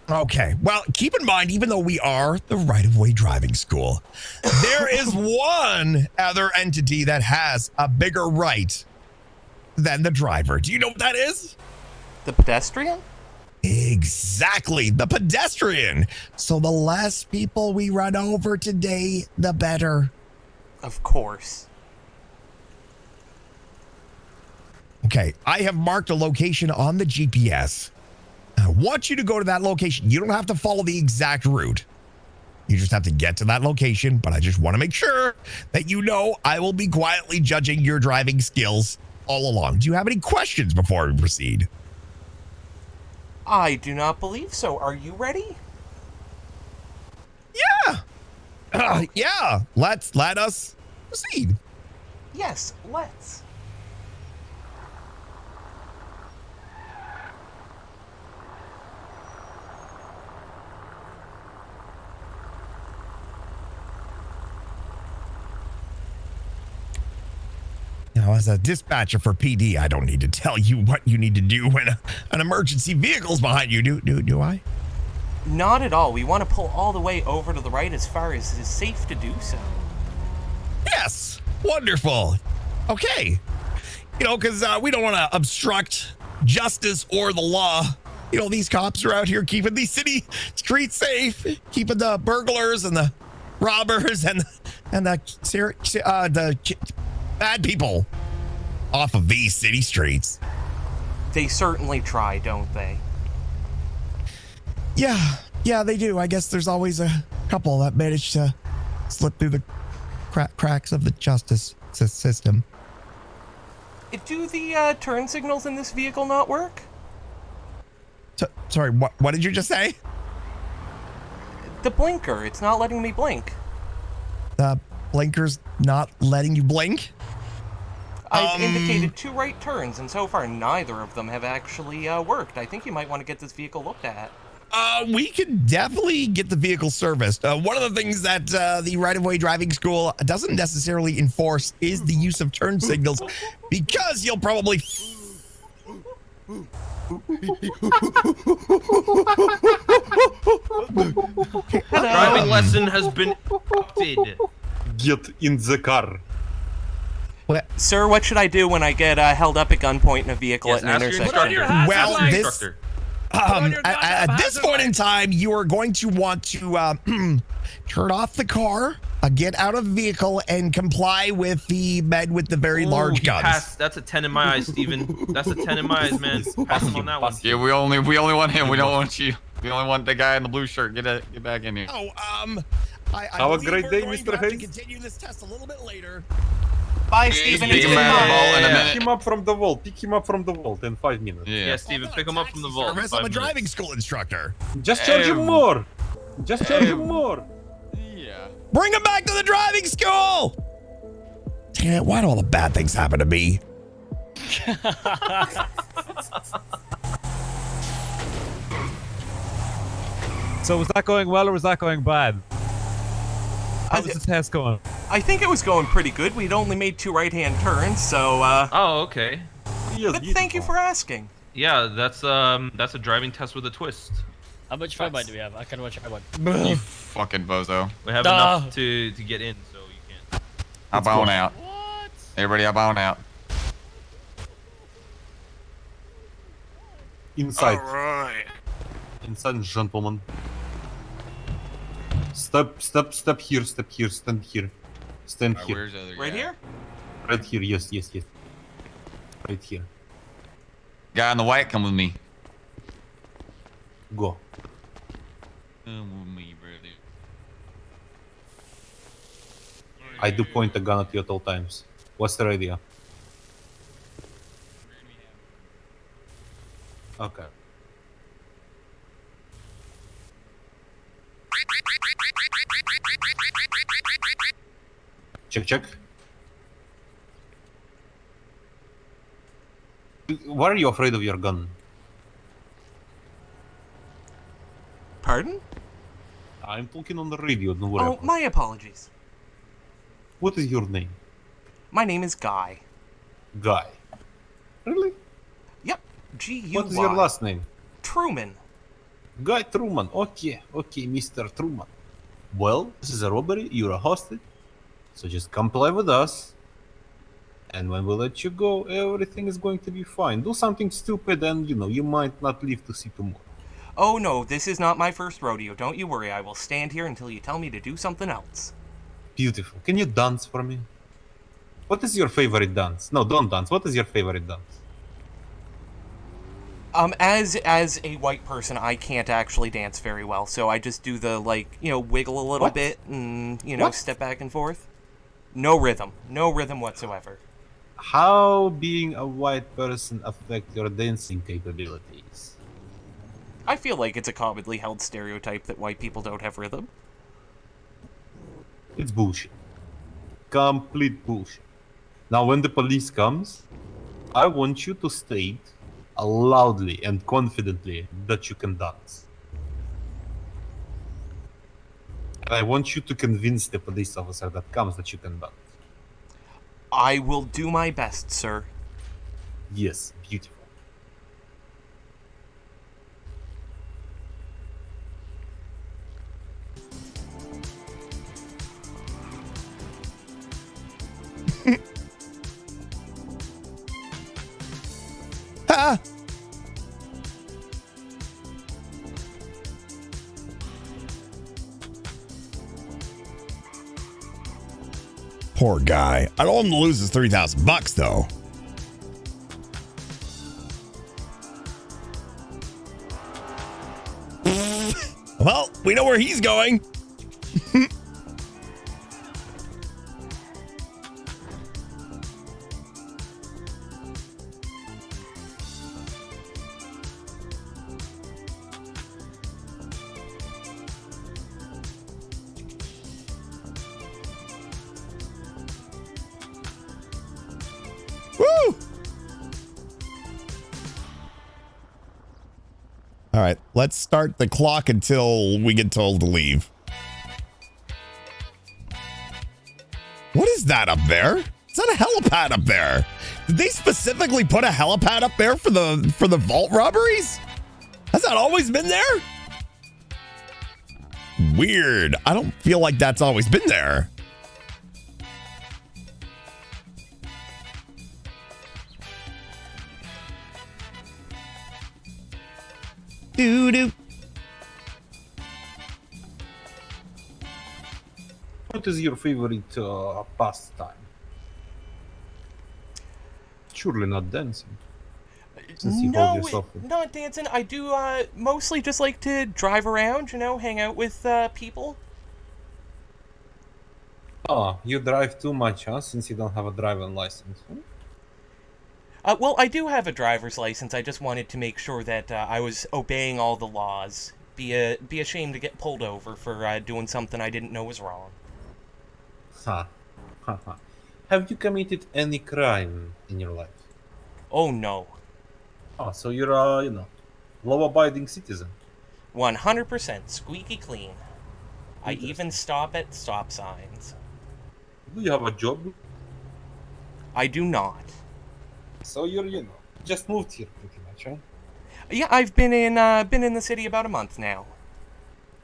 Okay. Well, keep in mind, even though we are the right-of-way driving school, there is one other entity that has a bigger right than the driver. Do you know what that is? The pedestrian? Exactly, the pedestrian. So the less people we run over today, the better. Of course. Okay, I have marked a location on the GPS. I want you to go to that location. You don't have to follow the exact route. You just have to get to that location, but I just want to make sure that you know I will be quietly judging your driving skills all along. Do you have any questions before we proceed? I do not believe so. Are you ready? Yeah. Yeah. Let us proceed. Yes, let's. Now, as a dispatcher for PD, I don't need to tell you what you need to do when an emergency vehicle's behind you, do I? Not at all. We want to pull all the way over to the right as far as it is safe to do so. Yes. Wonderful. Okay. Because we don't want to obstruct justice or the law. These cops are out here keeping these city streets safe, keeping the burglars and the robbers and the bad people off of these city streets. They certainly try, don't they? Yeah, they do. I guess there's always a couple that manage to slip through the cracks of the justice system. Do the turn signals in this vehicle not work? Sorry, what did you just say? The blinker. It's not letting me blink. The blinker's not letting you blink? I've indicated 2 right turns, and so far neither of them have actually worked. I think you might want to get this vehicle looked at. We can definitely get the vehicle serviced. One of the things that the right-of-way driving school doesn't necessarily enforce is the use of turn signals, because you'll probably... Driving lesson has been opted. Get in the car. What? Sir, what should I do when I get held up at gunpoint in a vehicle at an Ask your intersection? instructor. Well, Ask your this... instructor. At this point in time, you are going to want to turn off the car, get out of the vehicle, and comply with the men with the very large He guns. passed. That's a 10 in my eyes, Steven. That's a 10 in my eyes, man. Pass him on that one. Yeah, we only want him. We don't want you. We only want the guy in the blue shirt. Get back in here. Oh, I Have a believe great we're day, going Mr. to have to Hayes. continue this test a little bit later. Bye, Steven. Pick It's him been out of the fun. ball in a Yeah. minute. Pick him up from the vault. Pick him up from the vault in 5 minutes. Yeah, Steven, pick him up from the vault. Service, I'm a driving school instructor. Just charge him more. Just charge him more. Yeah. Bring him back to the driving school. Damn it, why do all the bad things happen to me? So was that going well or was that going bad? How was the test going? I think it was going pretty good. We'd only made 2 right-hand turns, so Oh, okay. but thank you for asking. Yeah, that's a driving test with a twist. How much fun do we have? I kind of want to try one. You fucking bozo. We have enough to get in, so you can't. Hop on out. What? Everybody hop on out. Inside. Alright. Inside, gentlemen. Step here, stand here. Stand here. Where's the other Right guy? here? Right here, yes. Right here. Guy in the white, come with me. Go. Come with me, brother. I do point a gun at you at all times. What's the idea? Okay. Check. Why are you afraid of your gun? Pardon? I'm talking on the radio, don't worry. Oh, my apologies. What is your name? My name is Guy. Guy. Really? Yep, G-U-Y. What is your last name? Truman. Guy Truman. Okay, Mr. Truman. Well, this is a robbery, you're a hostage. So just comply with us. And when we let you go, everything is going to be fine. Do something stupid and, you might not live to see tomorrow. Oh no, this is not my first rodeo. Don't you worry, I will stand here until you tell me to do something else. Beautiful. Can you dance for me? What is your favorite dance? No, don't dance. What is your favorite dance? As a white person, I can't actually dance very well, so I just do the, wiggle a little What? bit and, What? step back and forth. No rhythm whatsoever. How being a white person affect your dancing capabilities? I feel like it's a commonly held stereotype that white people don't have rhythm. It's bullshit. Complete bullshit. Now, when the police comes, I want you to state loudly and confidently that you can dance. And I want you to convince the police officer that comes that you can dance. I will do my best, sir. Yes, beautiful. Ha! Poor guy. I don't want him to lose his $3,000 though. Well, we know where he's going. Let's start the clock until we get told to leave. What is that up there? Is that a helipad up there? Did they specifically put a helipad up there for the vault robberies? Has that always been there? Weird. I don't feel like that's always been there. Doo-doo. What is your favorite pastime? Surely not dancing. Since you hold yourself in. Not dancing. I do mostly just like to drive around, you know, hang out with people. Oh, you drive too much, huh? Since you don't have a driving license. Well, I do have a driver's license. I just wanted to make sure that I was obeying all the laws. Be ashamed to get pulled over for doing something I didn't know was wrong. Ha. Ha ha. Have you committed any crime in your life? Oh, no. Oh, so you're a, law-abiding citizen. 100% squeaky clean. I even stop at stop signs. Do you have a job? I do not. So you're, just moved here pretty much, right? Yeah, I've been in the city about a month now.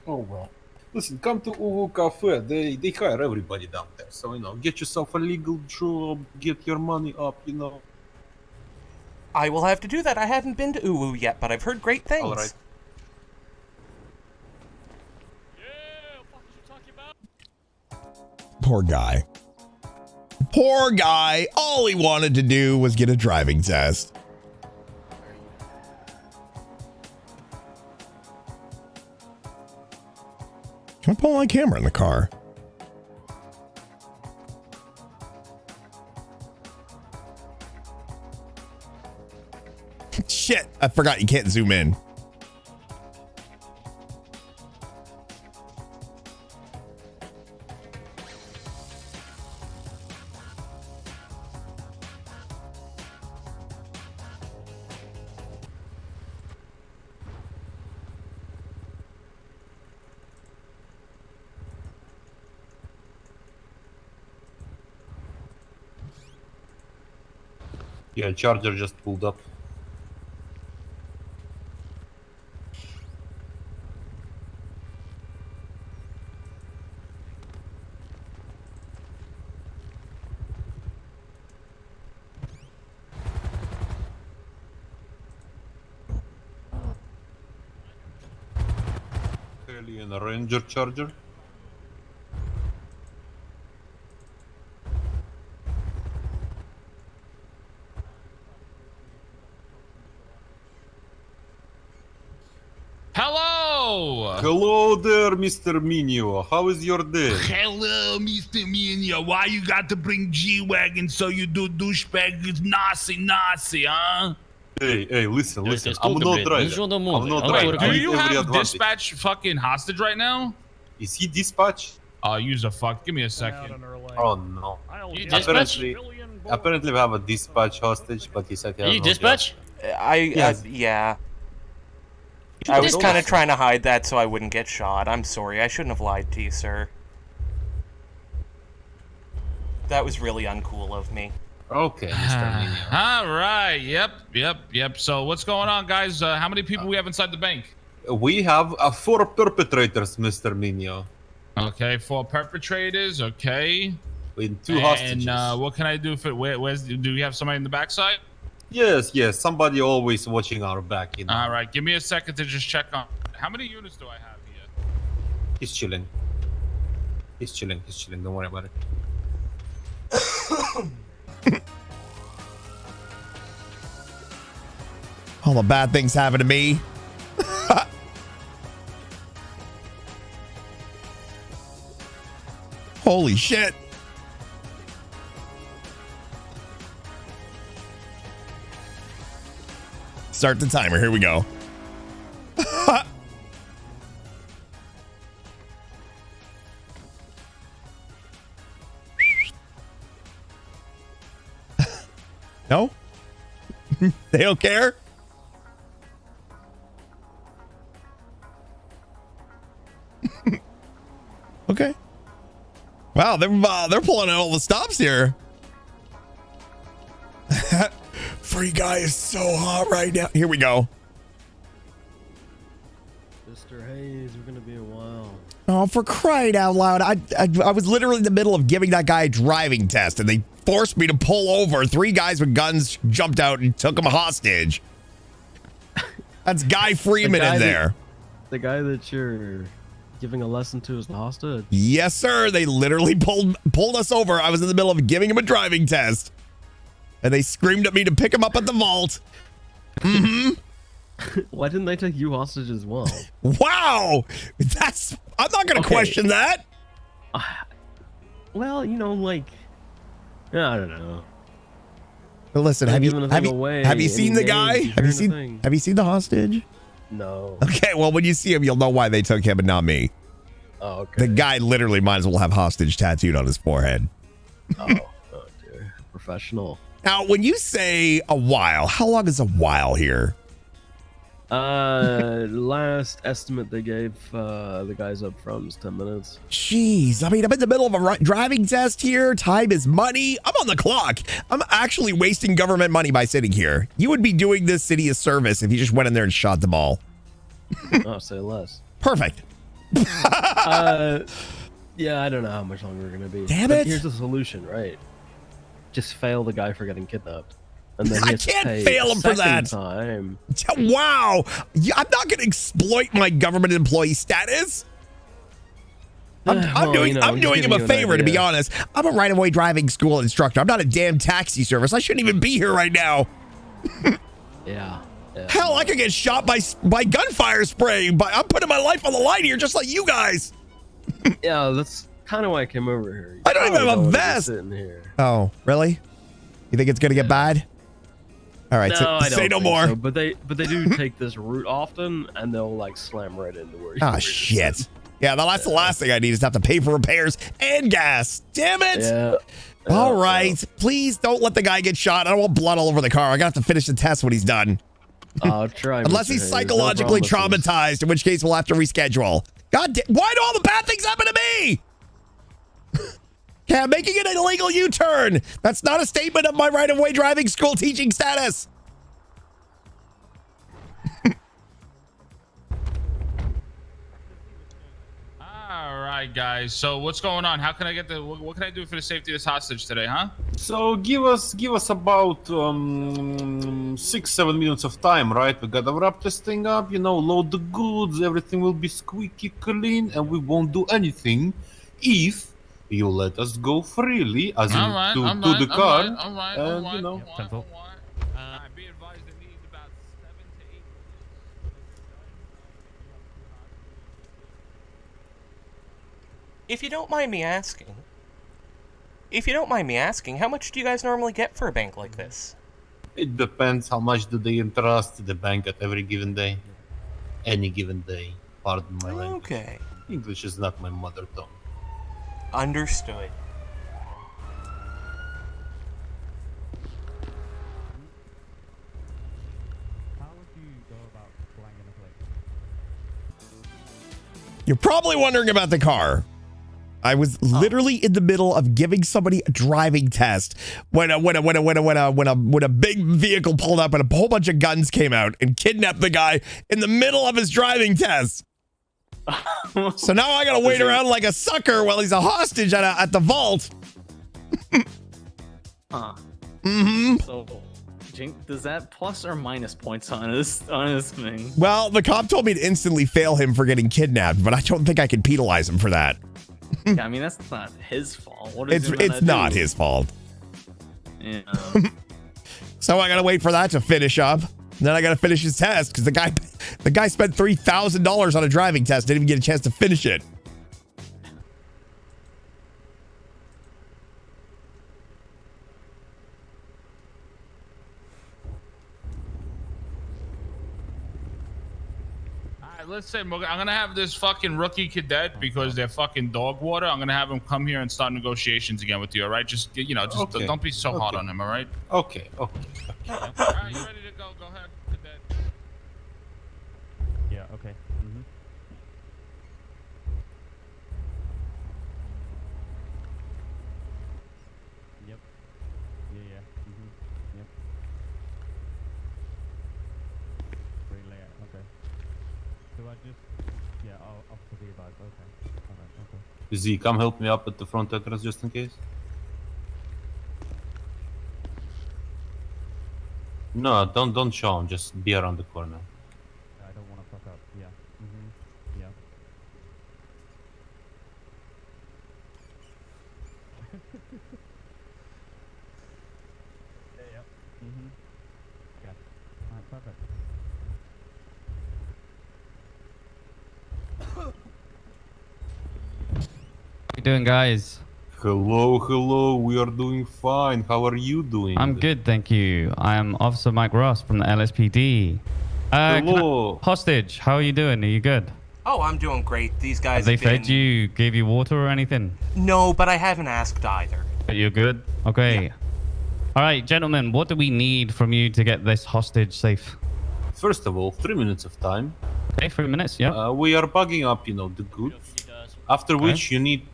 Oh, well. Listen, come to Uwu Cafe. They hire everybody down there. So, get yourself a legal job, get your money up, I will have to do that. I haven't been to Uwu yet, but I've heard great things. All right. Poor guy. Poor guy. All he wanted to do was get a driving test. Can I pull my camera in the car? Shit, I forgot you can't zoom in. Yeah, Charger just pulled up. Alien Ranger Charger. Hello! Hello there, Mr. Minio. How is your day? Hello, Mr. Minya. Why you got to bring G-Wagon so you do douchebag is Nazi, huh? Hey, listen. There's I'm talk not a bit. driver. There's no I'm movement. not I'm driver. not I Do need you every have advantage. dispatch fucking hostage right now? Is he dispatch? Use a fuck. Give me a second. Oh no. You dispatch? Apparently we have a dispatch hostage, but he said he has You no dispatch? Yes. Yeah. I was kind of trying to hide that so I wouldn't get shot. I'm sorry. I shouldn't have lied to you, sir. That was really uncool of me. Okay, Mr. Minio. All right. Yep. So what's going on, guys? How many people we have inside the bank? We have 4 perpetrators, Mr. Minio. Okay, 4 perpetrators. Okay. With 2 hostages. And what can I do for? Do we have somebody in the backside? Yes. Somebody always watching our back. All right. Give me a second to just check on. How many units do I have here? He's chilling. Don't worry about it. All the bad things happen to me. Holy shit. Start the timer. Here we go. No? They don't care? Okay. Wow, they're pulling out all the stops here. Free guy is so hot right now. Here we go. Mr. Hayes, we're gonna be a while. Oh, for crying out loud. I was literally in the middle of giving that guy a driving test and they forced me to pull over. 3 guys with guns jumped out and took him hostage. That's Guy Freeman in there. The guy that you're giving a lesson to is the hostage? Yes, sir. They literally pulled us over. I was in the middle of giving him a driving test. And they screamed at me to pick him up at the vault. Why didn't they take you hostage as well? Wow. I'm not going to question that. Well, you know, like, I don't know. But listen, have you seen the guy? Have you seen the hostage? No. Okay, well, when you see him, you'll know why they took him and not me. Oh, okay. The guy literally might as well have hostage tattooed on his forehead. Oh dear. Professional. Now, when you say a while, how long is a while here? Last estimate they gave the guys up front was 10 minutes. Jeez, I mean, I'm in the middle of a driving test here. Time is money. I'm on the clock. I'm actually wasting government money by sitting here. You would be doing this city a service if you just went in there and shot them all. Oh, say less. Perfect. Yeah, I don't know how much longer we're gonna be. Damn it. Here's the solution, right? Just fail the guy for getting kidnapped. And then I can't fail him for that. Time. Wow. I'm not going to exploit my government employee status. I'm doing him a favor, to be honest. I'm a right-of-way driving school instructor. I'm not a damn taxi service. I shouldn't even be here right now. Yeah. Hell, I could get shot by gunfire spray. But I'm putting my life on the line here, just like you guys. Yeah, that's kind of why I came over here. I don't even have a vest. Sitting here. Oh, really? You think it's going to get bad? All right, no, say no more. So, but they do take this route often, and they'll like slam right into where. Oh shit! Yeah, that's the last thing I need is to have to pay for repairs and gas. Damn it! Yeah. All right, please don't let the guy get shot. I don't want blood all over the car. I got to finish the test when he's done. I'll try. Unless he's psychologically traumatized, in which case we'll have to reschedule. God damn! Why do all the bad things happen to me? Okay, I'm making an illegal U-turn. That's not a statement of my right-of-way driving school teaching status. All right, guys. So what's going on? How can I get what can I do for the safety of this hostage today, huh? So give us about 6-7 minutes of time, right? We gotta wrap this thing up, load the goods, everything will be squeaky clean, and we won't do anything if you let us go freely, as in to the car. All right. Be advised they need about 7 to 8 If you don't mind me asking, how much do you guys normally get for a bank like this? It depends how much do they entrust the bank at every given day. Any given day. Pardon my language. Okay. English is not my mother tongue. Understood. You're probably wondering about the car. I was literally in the middle of giving somebody a driving test when a big vehicle pulled up and a whole bunch of guns came out and kidnapped the guy in the middle of his driving test. So now I gotta wait around like a sucker while he's a hostage at the vault. So, does that plus or minus points on this thing? Well, the cop told me to instantly fail him for getting kidnapped, but I don't think I can penalize him for that. Yeah, I mean, that's not his fault. It's not his fault. Yeah. So I gotta wait for that to finish up. Then I gotta finish his test because the guy spent $3,000 on a driving test, didn't even get a chance to finish it. Listen, I'm gonna have this fucking rookie cadet because they're fucking dog water. I'm gonna have him come here and start negotiations again with you. All right, just okay. Don't be so hard on him. All right. Okay. All right, you ready to go? Go ahead, cadet. Yeah. Okay. Z, come help me up at the front entrance just in case. No, don't show him. Just be around the corner. I don't want to fuck up. Yeah. Yeah. Yeah. Yeah. Alright, perfect. How you doing, guys? Hello. We are doing fine. How are you doing? I'm good, thank you. I am Officer Mike Ross from the LSPD. Hello. Hostage, how are you doing? Are you good? Oh, I'm doing great. These guys Have they have been... fed you, gave you water or anything? No, but I haven't asked either. But you're good? Okay. Yeah. All right, gentlemen, what do we need from you to get this hostage safe? First of all, 3 minutes of time. Okay, 3 minutes, yeah. We are bugging up, the goods. After which you need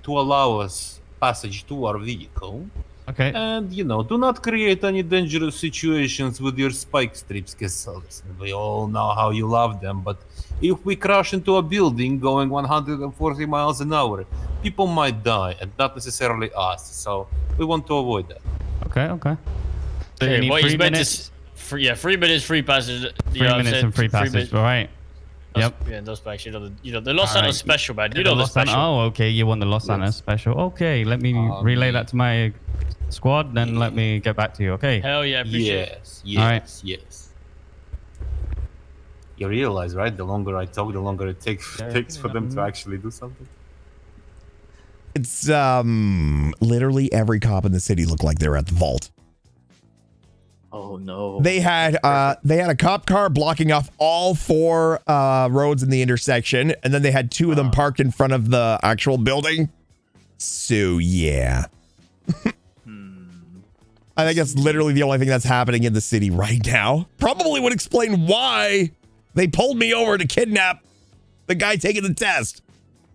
to allow us passage to our vehicle. Okay. And, do not create any dangerous situations with your spike strips, because we all know how you love them. But if we crash into a building going 140 miles an hour, people might die, and not necessarily us. So we want to avoid that. Okay. So Okay, you need what 3 he's meant minutes? to... 3 minutes free passage. 3 minutes and free passage, all right. Yep. Yeah, those packs. The Los Santos special, man. Yeah, The Los special. Oh, okay. You want the Los Santos special. Okay, let me relay that to my squad, then let me get back to you, okay? Hell yeah, appreciate it. Yes. You realize, right? The longer I talk, the longer it takes for them to actually do something. It's literally every cop in the city looked like they were at the vault. Oh no. They had a cop car blocking off all 4 roads in the intersection, and then they had 2 of them parked in front of the actual building. So yeah. I think that's literally the only thing that's happening in the city right now. Probably would explain why they pulled me over to kidnap the guy taking the test.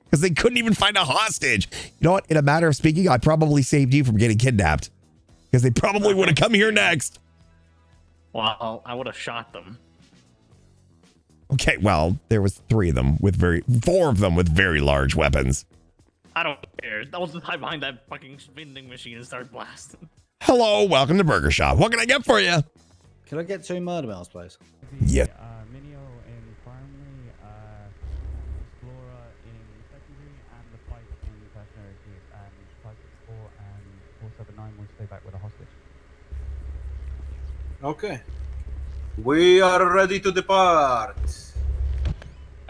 Because they couldn't even find a hostage. You know what? In a matter of speaking, I probably saved you from getting kidnapped. Because they probably would have come here next. Wow, I would have shot them. Okay, well, there was 4 of them with very large weapons. I don't care. I'll just hide behind that fucking vending machine and start blasting. Hello, welcome to Burger Shop. What can I get for you? Can I get 2 murder bells, please? Yeah. Minio in primary, Explorer in secondary, and the fight in tertiary, and 564 and 479 will stay back with a hostage. Okay. We are ready to depart.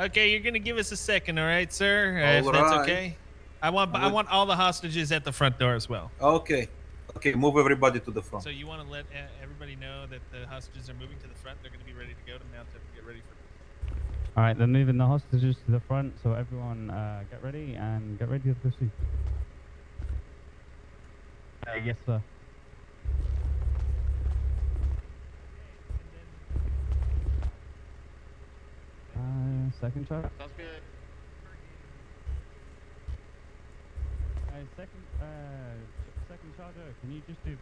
Okay, you're gonna give us a second, all right, sir? If All that's right. okay. I want all the hostages at the front door as well. Okay, move everybody to the front. So you want to let everybody know that the hostages are moving to the front. They're going to be ready to go to mount up and get ready for. All right, they're moving the hostages to the front, so everyone get ready to proceed. Yes, sir. Second charge. Sounds good. Second charger, can you just do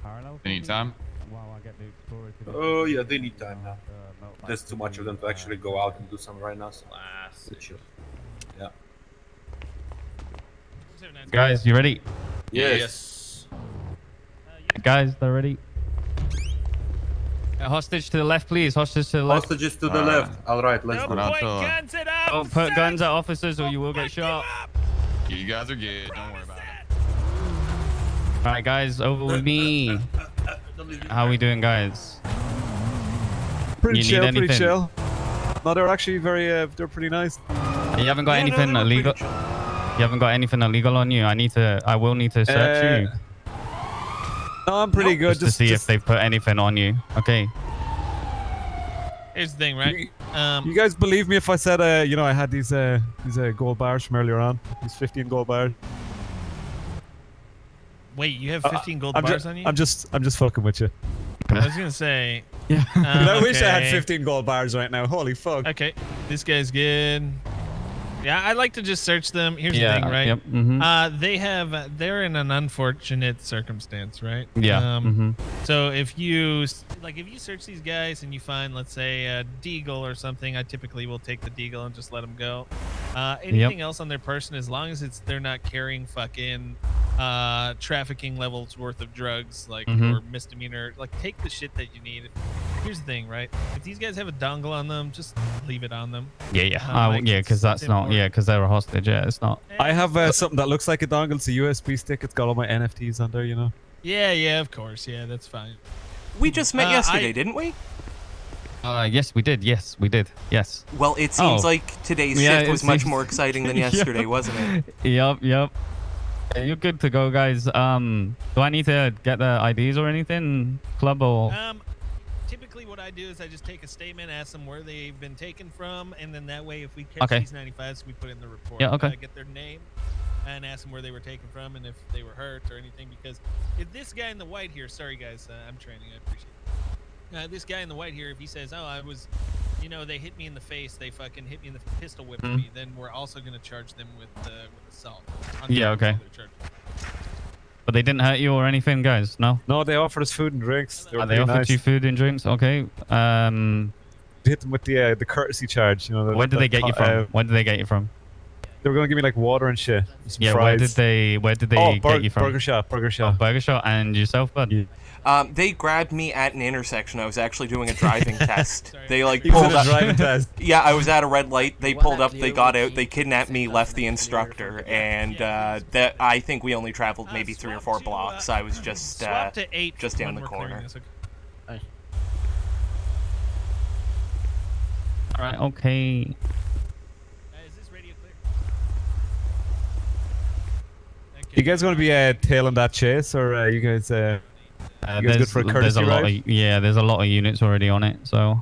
parallel? They need time? While I get the Explorer to Oh yeah, they need time now. There's too much of them to actually go out and do something right now. So. Chill. Yeah. Guys, you ready? Yes. Guys, they're ready. Hostage to the left, please. Hostage to the left. Hostages to the left. All right, let's go. Don't put guns at officers or you will get shot. You guys are good. Don't worry about it. All right, guys, over with me. How we doing, guys? Pretty You need chill, anything? pretty chill. No, they're actually they're pretty nice. You haven't got anything illegal. You haven't got anything illegal on you. I will need to search you. No, I'm pretty good. Just to see if they put anything on you. Okay. Here's the thing, right? You guys believe me if I said, I had these gold bars from earlier on. These 15 gold bars. Wait, you have 15 gold I'm bars on you? I'm just fucking with you. I was gonna say. Yeah. I wish I had okay. 15 gold bars right now. Holy fuck. Okay, this guy's good. Yeah, I like to just search them. Here's Yeah, the thing, right? yep, mhm. They're in an unfortunate circumstance, right? Yeah. So if you search these guys and you find, let's say, a deagle or something, I typically will take the deagle and just let them go. Anything else on their person, as long as they're not carrying fucking trafficking levels worth of drugs, like or misdemeanor, like take the shit that you need. Here's the thing, right? If these guys have a dongle on them, just leave it on them. Yeah. Yeah, because that's not. Yeah, because they're a hostage. Yeah, it's not. I have something that looks like a dongle. It's a USB stick. It's got all my NFTs on there, you know. Yeah, of course. Yeah, that's fine. We just met yesterday, didn't we? Yes, we did. Yes, we did. Yes. Well, it seems like today's shift was much more exciting than yesterday, wasn't it? Yep. Yeah, you're good to go, guys. Do I need to get the IDs or anything, club or? Typically what I do is I just take a statement, ask them where they've been taken from, and then that way if we catch these 95s, we put it in the report. Yeah, okay. Get their name and ask them where they were taken from and if they were hurt or anything, because if this guy in the white here, sorry guys, I'm training, I appreciate it. This guy in the white here, if he says, oh, I was, they hit me in the face, they fucking hit me in the pistol whipped me, then we're also going to charge them with assault. Yeah, okay. But they didn't hurt you or anything, guys? No? No, they offered us food and drinks. They offered you food and drinks? Okay. We hit them with the courtesy charge. Where did they get you from? Where did they get you from? They were going to give me like water and shit. Yeah, fries. where did they get you from? Burger shop. Oh, burger shop. And yourself, bud? Yeah. They grabbed me at an intersection. I was actually doing a driving test. They pulled up. Driving test. Yeah, I was at a red light. They pulled up. They got out. They kidnapped me. Left the instructor, and that I think we only traveled maybe 3 or 4 blocks. I was just down the corner. All right. Okay. Is this radio clear? You guys going to be tailing that chase, or you guys? You guys good for a courtesy ride? There's a lot of units already on it, so.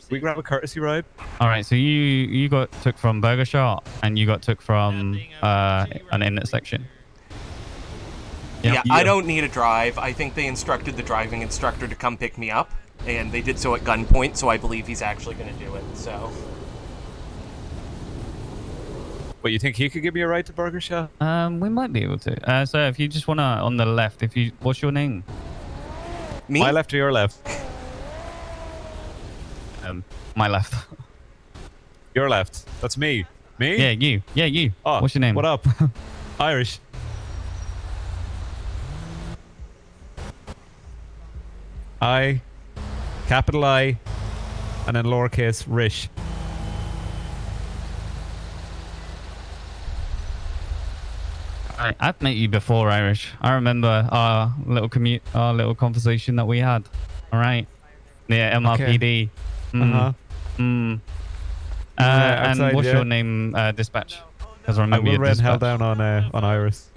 We grab a courtesy ride. All right, so you got took from Burger Shop, and you got took from an intersection. Yeah, I don't need a drive. I think they instructed the driving instructor to come pick me up, and they did so at gunpoint, so I believe he's actually going to do it, so. But you think he could give me a ride to Burger Shop? We might be able to. So if you just want to, on the left, what's your name? Me? My left or your left? My left. Your left. That's me. Me? Yeah, you. Yeah, you. Oh, what's your name? What up? Irish. Capital I, and then lowercase Rish. I've met you before, Irish. I remember our little conversation that we had. All right. Yeah, MRPD. Okay. And what's your name, dispatch? Because I remember will your hell down on Iris.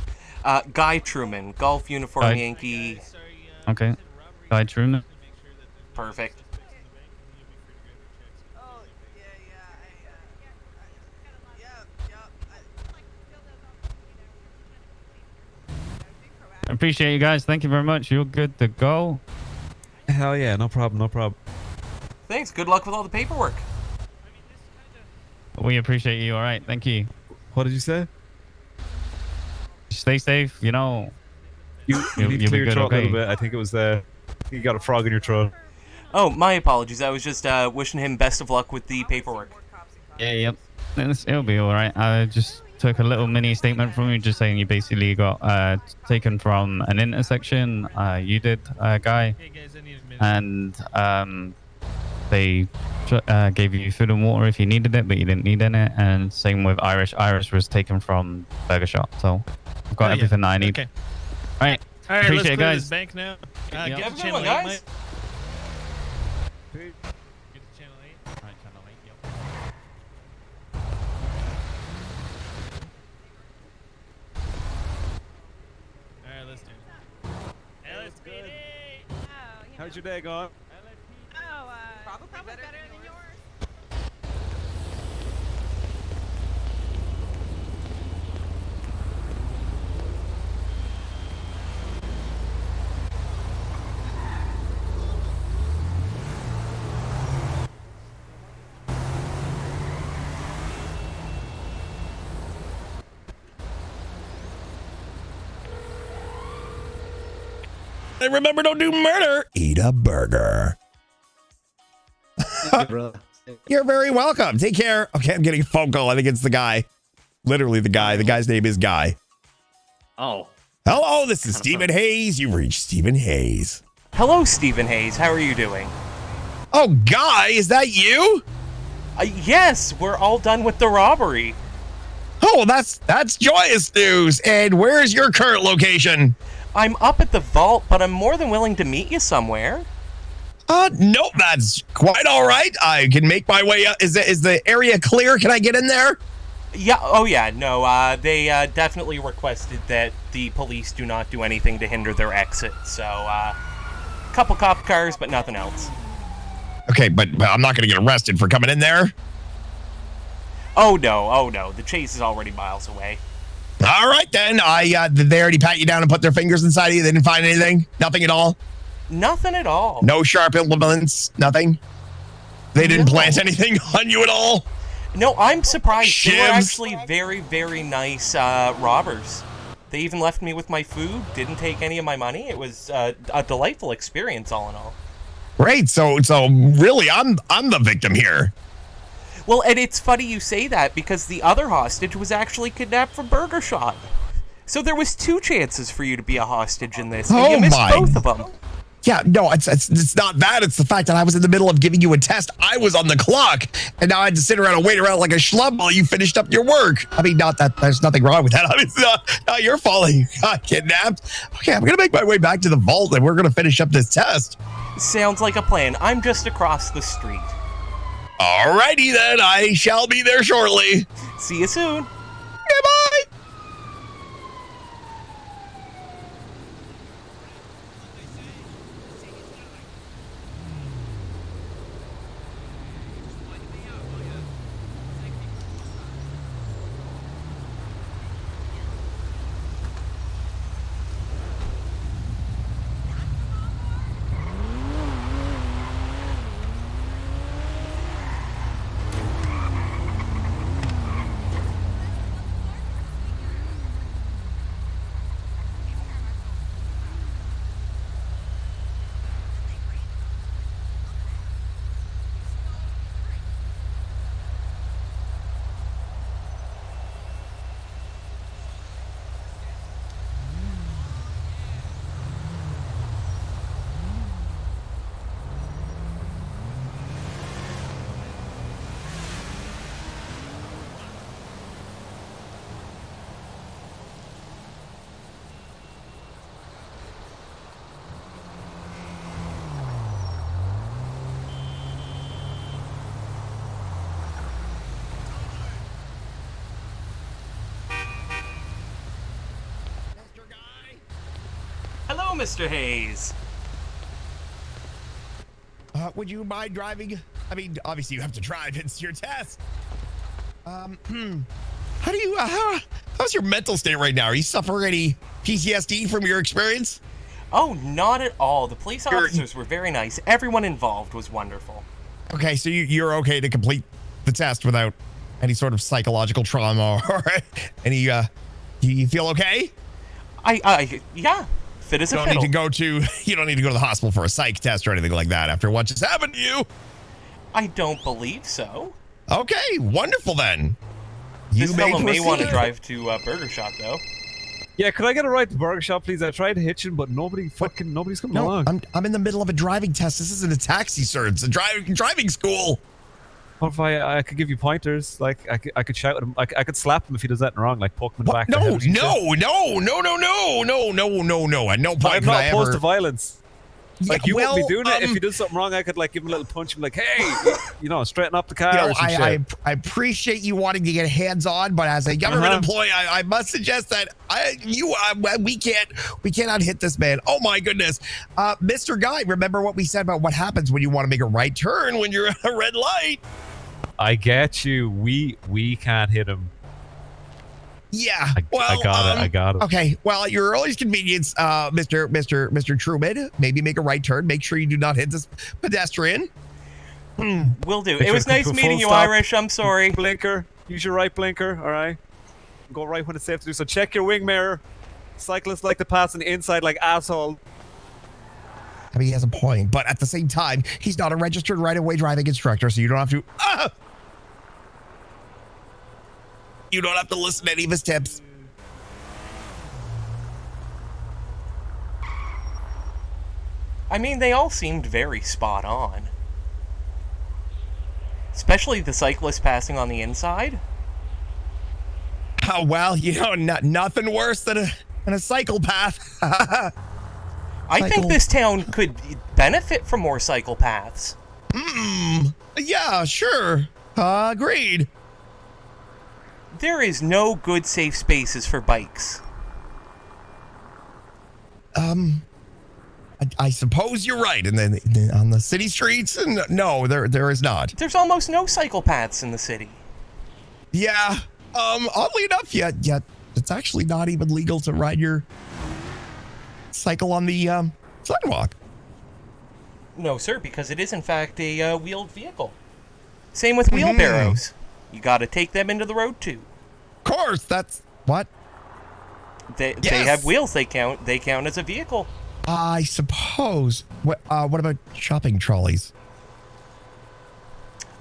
Guy Truman, Golf Uniform Yankee. Okay. Guy Truman. Perfect. Appreciate you guys. Thank you very much. You're good to go. Hell yeah, no problem, no problem. Thanks. Good luck with all the paperwork. We appreciate you. All right. Thank you. What did you say? Stay safe. You know. You need to clear your throat a little bit. I think it was you got a frog in your throat. Oh, my apologies. I was just wishing him best of luck with the paperwork. Yeah, yep. It'll be all right. I just took a little mini statement from you, just saying you basically got taken from an intersection. You did, guy, and they gave you food and water if you needed it, but you didn't need any. And same with Irish. Irish was taken from Burger Shop, so I've got everything that I need. Okay. All right. All right, Appreciate let's it, clear guys. this bank now. Get Have a to good channel one, 8, guys. mate. Get to channel 8. All right, channel 8. Yep. All right, let's do it. LSPD. How's your day going? Probably better than yours. And remember, don't do murder. Eat a burger. You're very welcome. Take care. Okay, I'm getting a phone call. I think it's the guy. Literally the guy. The guy's name is Guy. Oh. Hello, this is Stephen Hayes. You've reached Stephen Hayes. Hello, Stephen Hayes. How are you doing? Oh, Guy, is that you? Yes, we're all done with the robbery. Oh, well, that's joyous news. And where is your current location? I'm up at the vault, but I'm more than willing to meet you somewhere. Nope, that's quite all right. I can make my way up. Is the area clear? Can I get in there? Yeah, oh yeah, no, they definitely requested that the police do not do anything to hinder their exit, so, couple cop cars, but nothing else. Okay, but I'm not going to get arrested for coming in there. Oh no, the chase is already miles away. All right, then. Did they already pat you down and put their fingers inside of you? They didn't find anything? Nothing at all? Nothing at all. No sharp implements? Nothing? They didn't plant anything on you at all? No, I'm surprised. Shivs. They were actually very, very nice robbers. They even left me with my food, didn't take any of my money. It was a delightful experience, all in all. Great. So really, I'm the victim here. Well, and it's funny you say that because the other hostage was actually kidnapped from Burger Shot. So there was 2 chances for you to be a hostage in this, and you missed both of them. Yeah, no, it's not that. It's the fact that I was in the middle of giving you a test. I was on the clock, and now I had to sit around and wait around like a schlub while you finished up your work. I mean, not that there's nothing wrong with that. I mean, it's not your fault you got kidnapped. Okay, I'm going to make my way back to the vault, and we're going to finish up this test. Sounds like a plan. I'm just across the street. Alrighty then, I shall be there shortly. See you soon. Goodbye. Hello, Mr. Hayes. Would you mind driving? I mean, obviously you have to drive. It's your test. How do you, how's your mental state right now? Are you suffering any PTSD from your experience? Oh, not at all. The police officers were very nice. Everyone involved was wonderful. Okay, so you're okay to complete the test without any sort of psychological trauma or any, you feel okay? Yeah. Fit as a You fiddle. don't need to go to the hospital for a psych test or anything like that after what just happened to you. I don't believe so. Okay, wonderful then. This fellow may want to drive to Burger Shot, though. Yeah, could I get a ride to Burger Shop, please? I tried hitching, but nobody's coming along. I'm in the middle of a driving test. This isn't a taxi, sir. It's a driving school. What if I could give you pointers? Like I could shout at him. I could slap him if he does that wrong. Like poke him in the back. No. At no point I'm not opposed to violence. Like you wouldn't be doing it if he does something wrong. I could like give him a little punch. And be like, hey, straighten up the car. Or some shit. I appreciate you wanting to get hands on, but as a government employee, I must suggest that we cannot hit this man. Oh my goodness, Mr. Guy, remember what we said about what happens when you want to make a right turn when you're at a red light? I get you. We can't hit him. Yeah, I got it. Okay, well, at your earliest convenience, Mr. Truman, maybe make a right turn. Make sure you do not hit this pedestrian. Will do. It was nice meeting you, Irish. I'm sorry. Blinker. Use your right blinker, all right? Go right when it's safe to do so. Check your wing mirror. Cyclists like to pass on the inside like asshole. I mean, he has a point, but at the same time, he's not a registered right-of-way driving instructor, so you don't have to. You don't have to listen to any of his tips. I mean, they all seemed very spot on. Especially the cyclist passing on the inside. Oh, well, nothing worse than a cycle path. I think this town could benefit from more cycle paths. Yeah, sure. Agreed. There is no good safe spaces for bikes. I suppose you're right. And then on the city streets, no, there is not. There's almost no cycle paths in the city. Yeah. Oddly enough, yet it's actually not even legal to ride your cycle on the sidewalk. No, sir, because it is in fact a wheeled vehicle. Same with wheelbarrows. You got to take them into the road too. Of course, that's what. They have wheels. They count as a vehicle. I suppose. What about shopping trolleys?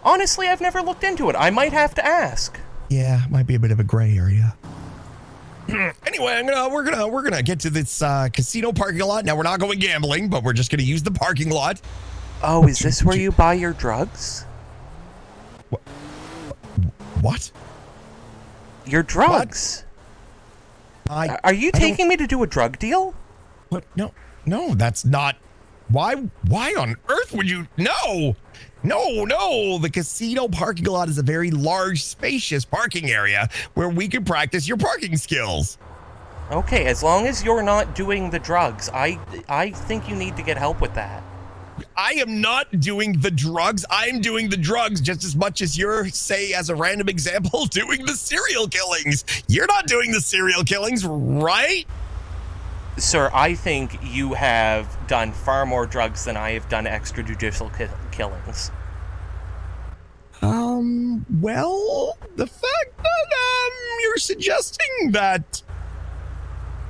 Honestly, I've never looked into it. I might have to ask. Yeah, might be a bit of a gray area. Anyway, we're gonna get to this casino parking lot. Now we're not going gambling, but we're just gonna use the parking lot. Oh, is this where you buy your drugs? What? Your drugs. Are you taking me to do a drug deal? What? No, that's not. Why on earth would you? No. The casino parking lot is a very large, spacious parking area where we can practice your parking skills. Okay, as long as you're not doing the drugs, I think you need to get help with that. I am not doing the drugs. I'm doing the drugs just as much as you're, say, as a random example, doing the serial killings. You're not doing the serial killings, right? Sir, I think you have done far more drugs than I have done extrajudicial killings. Well, the fact that you're suggesting that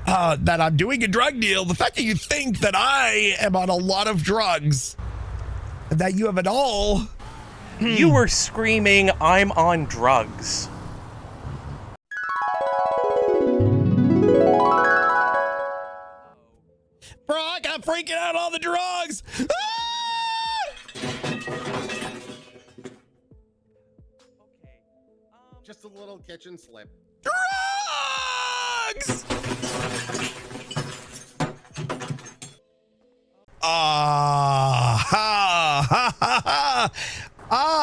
I'm doing a drug deal, the fact that you think that I am on a lot of drugs, that you have it all. You were screaming, "I'm on drugs." Brock, I'm freaking out on the drugs. Just a little kitchen slip. Drugs!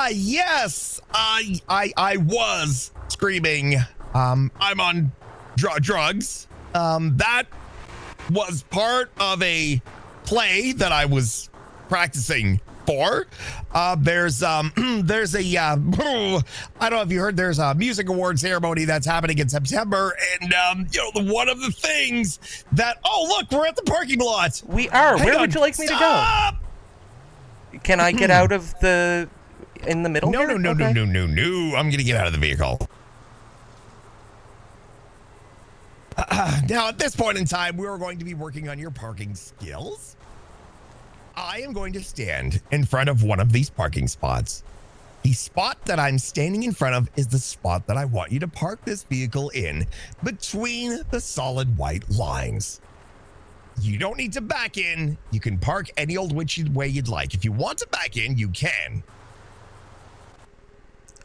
Yes. I was screaming. I'm on drugs. That was part of a play that I was practicing for. There's a I don't know if you heard, there's a music award ceremony that's happening in September, and one of the things that, oh look, we're at the parking lot. We are. Where would you like me to go? Can I get out of in the middle? No. Okay. No. I'm gonna get out of the vehicle. Now, at this point in time, we are going to be working on your parking skills. I am going to stand in front of one of these parking spots. The spot that I'm standing in front of is the spot that I want you to park this vehicle in, between the solid white lines. You don't need to back in. You can park any old which way you'd like. If you want to back in, you can.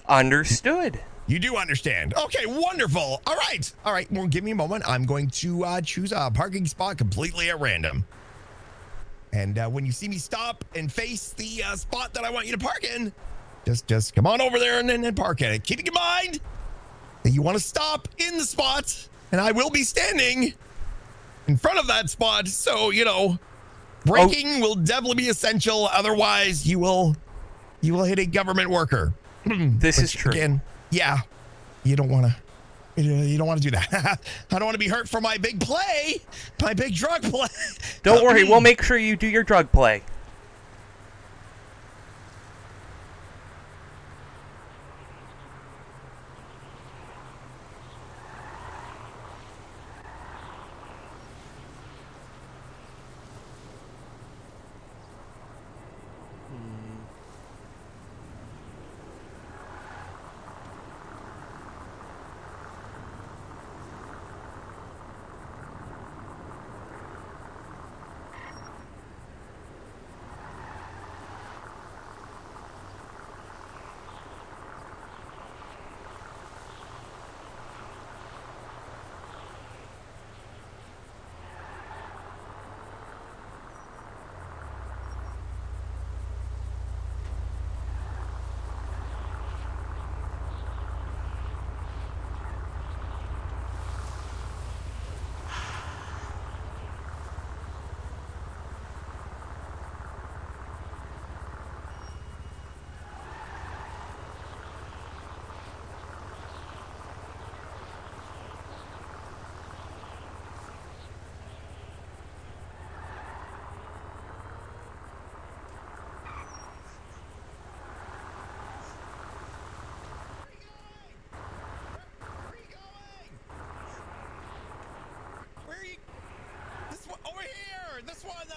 Understood. You do understand. Okay, wonderful. All right. Well, give me a moment. I'm going to choose a parking spot completely at random. And when you see me stop and face the spot that I want you to park in, just come on over there and then park at it. Keeping in mind that you want to stop in the spot, and I will be standing in front of that spot. So, braking will definitely be essential. Otherwise, you will hit a government worker. This is true. Again, yeah, you don't want to. You don't want to do that. I don't want to be hurt for my big play, my big drug play. Don't worry, we'll make sure you do your drug play.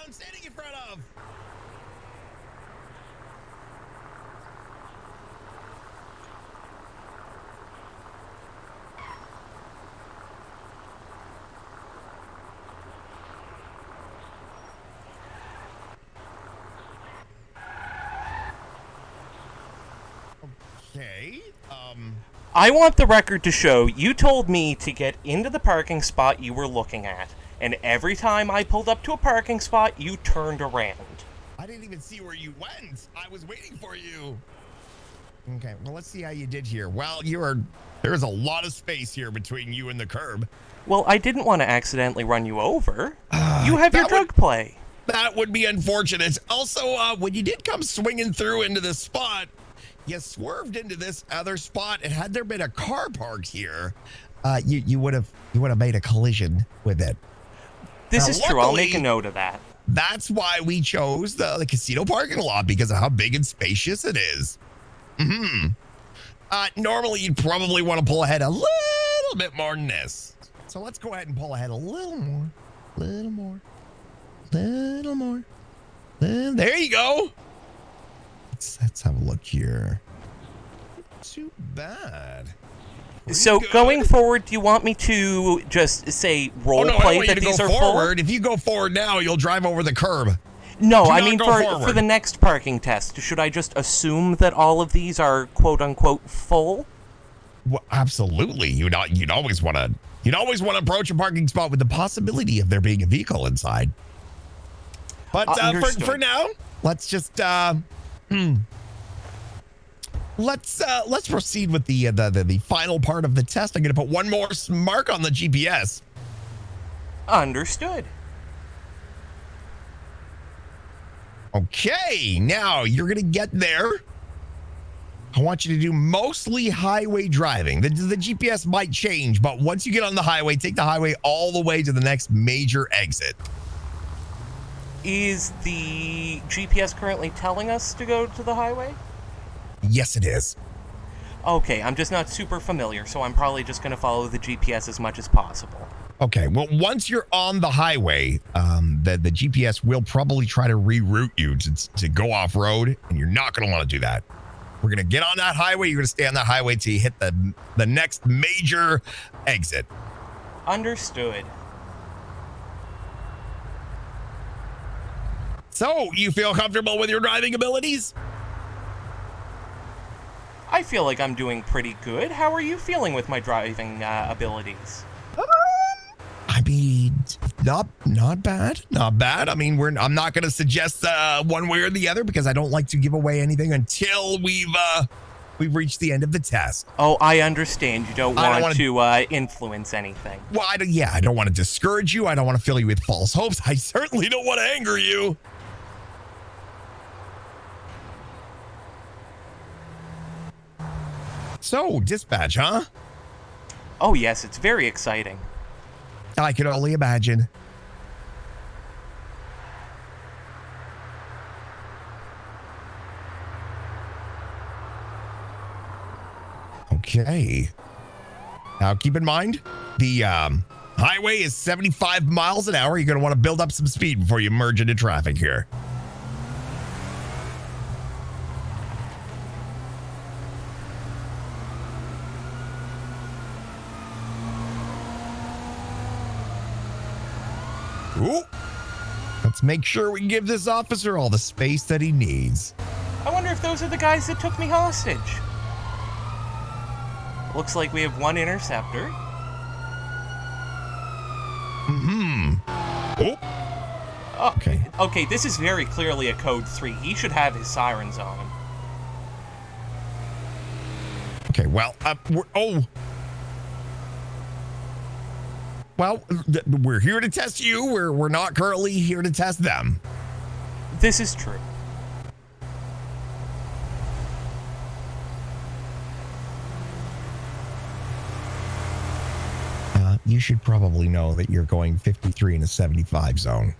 I'm standing in front of. Okay. I want the record to show you told me to get into the parking spot you were looking at, and every time I pulled up to a parking spot, you turned around. I didn't even see where you went. I was waiting for you. Okay, well, let's see how you did here. Well, there's a lot of space here between you and the curb. Well, I didn't want to accidentally run you over. You have your drug play. That would be unfortunate. Also, when you did come swinging through into this spot, you swerved into this other spot, and had there been a car parked here, you would have made a collision with it. This Now, is true. I'll luckily, make a note of that. That's why we chose the casino parking lot, because of how big and spacious it is. Normally, you'd probably want to pull ahead a little bit more than this. So let's go ahead and pull ahead a little more. There you go. Let's have a look here. Not too bad. So going forward, do you want me to just say role play that these are forward. If you go forward now, you'll drive over the curb. No, Do I not mean go for the next parking test, should I just assume that all of these are quote unquote full? Well, absolutely. You'd always want to approach a parking spot with the possibility of there being a vehicle inside. But for now, let's just let's proceed with the final part of the test. I'm going to put one more mark on the GPS. Understood. Okay, now you're going to get there. I want you to do mostly highway driving. The GPS might change, but once you get on the highway, take the highway all the way to the next major exit. Is the GPS currently telling us to go to the highway? Yes, it is. Okay, I'm just not super familiar, so I'm probably just going to follow the GPS as much as possible. Okay, well, once you're on the highway, the GPS will probably try to reroute you to go off-road, and you're not going to want to do that. We're going to get on that highway. You're going to stay on that highway till you hit the next major exit. Understood. So, you feel comfortable with your driving abilities? I feel like I'm doing pretty good. How are you feeling with my driving abilities? I mean, not bad. Not bad. I mean, I'm not going to suggest one way or the other because I don't like to give away anything until we've reached the end of the test. Oh, I understand. You don't want to influence anything. Well, I don't want to discourage you. I don't want to fill you with false hopes. I certainly don't want to anger you. So, dispatch, huh? Oh, yes, it's very exciting. I can only imagine. Okay. Now, keep in mind, the highway is 75 miles an hour. You're going to want to build up some speed before you merge into traffic here. Ooh. Let's make sure we give this officer all the space that he needs. I wonder if those are the guys that took me hostage. Looks like we have one interceptor. Oh. Okay. Okay, this is very clearly a code 3. He should have his sirens on. Okay, well, Well, we're here to test you. We're not currently here to test them. This is true. You should probably know that you're going 53 in a 75 zone.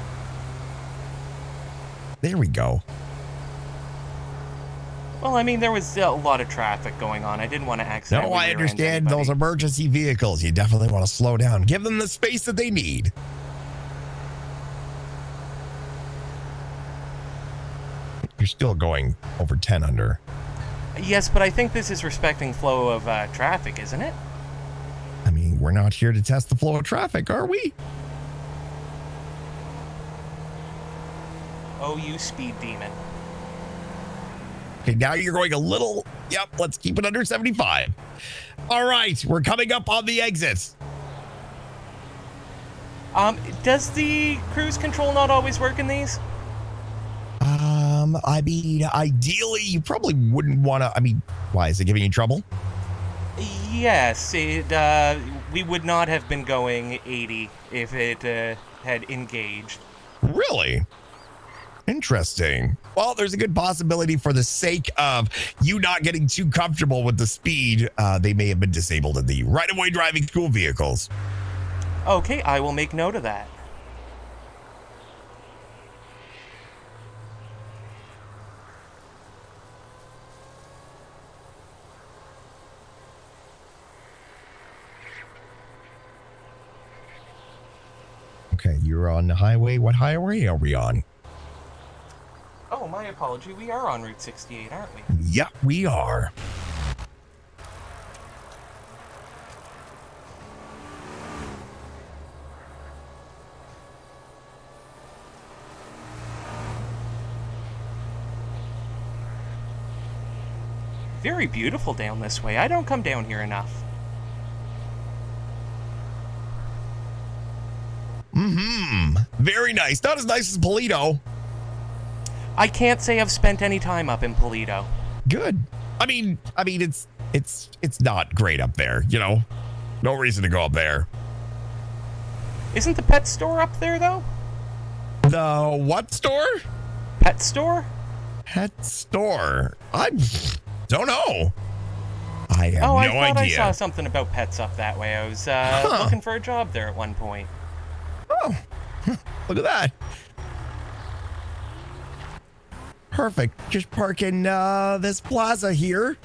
There we go. Well, I mean, there was a lot of traffic going on. I didn't want to accidentally No, I rear-end understand anybody. those emergency vehicles. You definitely want to slow down. Give them the space that they need. You're still going over 10 under. Yes, but I think this is respecting flow of traffic, isn't it? I mean, we're not here to test the flow of traffic, are we? Oh, you speed demon. Okay, now you're going a little. Yep, let's keep it under 75. All right, we're coming up on the exits. Does the cruise control not always work in these? I mean, ideally, you probably wouldn't want to. I mean, why? Is it giving you trouble? Yes, we would not have been going 80 if it had engaged. Really? Interesting. Well, there's a good possibility for the sake of you not getting too comfortable with the speed, they may have been disabled in the right-of-way driving school vehicles. Okay, I will make note of that. Okay, you're on the highway. What highway are we on? Oh, my apology. We are on Route 68, aren't we? Yeah, we are. Very beautiful down this way. I don't come down here enough. Very nice. Not as nice as Polito. I can't say I've spent any time up in Polito. Good. I mean, it's not great up there, you know. No reason to go up there. Isn't the pet store up there, though? The what store? Pet store? Pet store. I don't know. I have no I thought idea. I saw something about pets up that way. I was looking for a job there at one point. Oh, look at that. Perfect. Just parking this plaza here.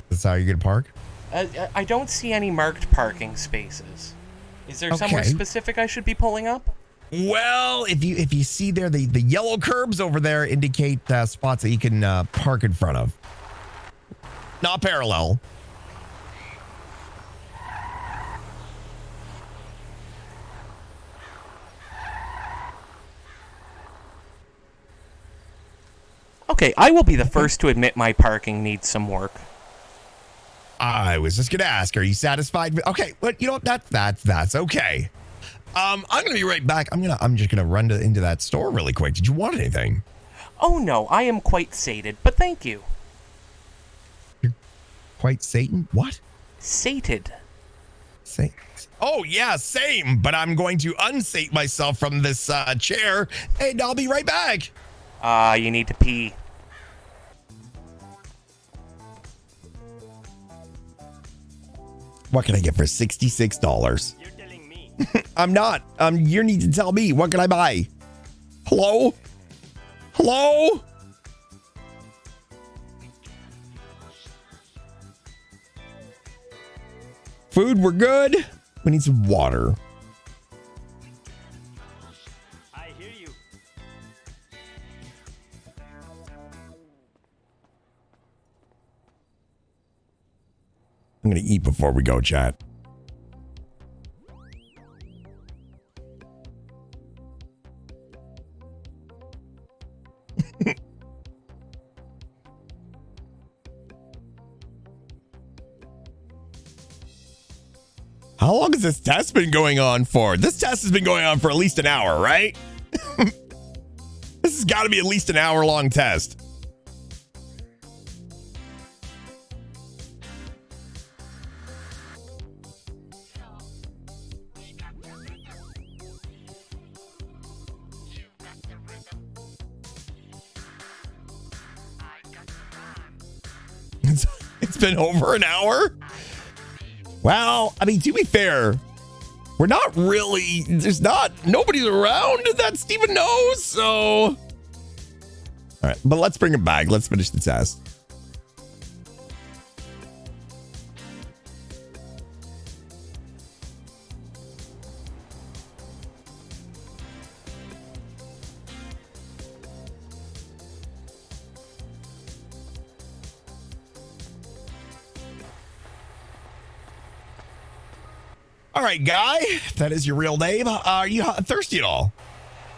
That's how you're going to park? I don't see any marked parking spaces. Is there somewhere Okay. specific I should be pulling up? Well, if you see there, the yellow curbs over there indicate spots that you can park in front of. Not parallel. Okay, I will be the first to admit my parking needs some work. I was just gonna ask, are you satisfied with? Okay, but you know what? That's okay. I'm gonna be right back. I'm just gonna run into that store really quick. Did you want anything? Oh no, I am quite sated, but thank you. You're quite Satan? What? Sated. Oh yeah, same. But I'm going to unsate myself from this chair, and I'll be right back. You need to pee. What can I get for $66? You're telling me. I'm not. You need to tell me. What can I buy? Hello? Hello? Food, we're good. We need some water. I hear you. I'm going to eat before we go, chat. How long has this test been going on for? This test has been going on for at least an hour, right? This has got to be at least an hour-long test. It's been over an hour? Well, I mean, to be fair, we're not really, nobody's around that Steven knows, so. All right, but let's bring him back. Let's finish the test. All right, Guy, if that is your real name. Are you thirsty at all?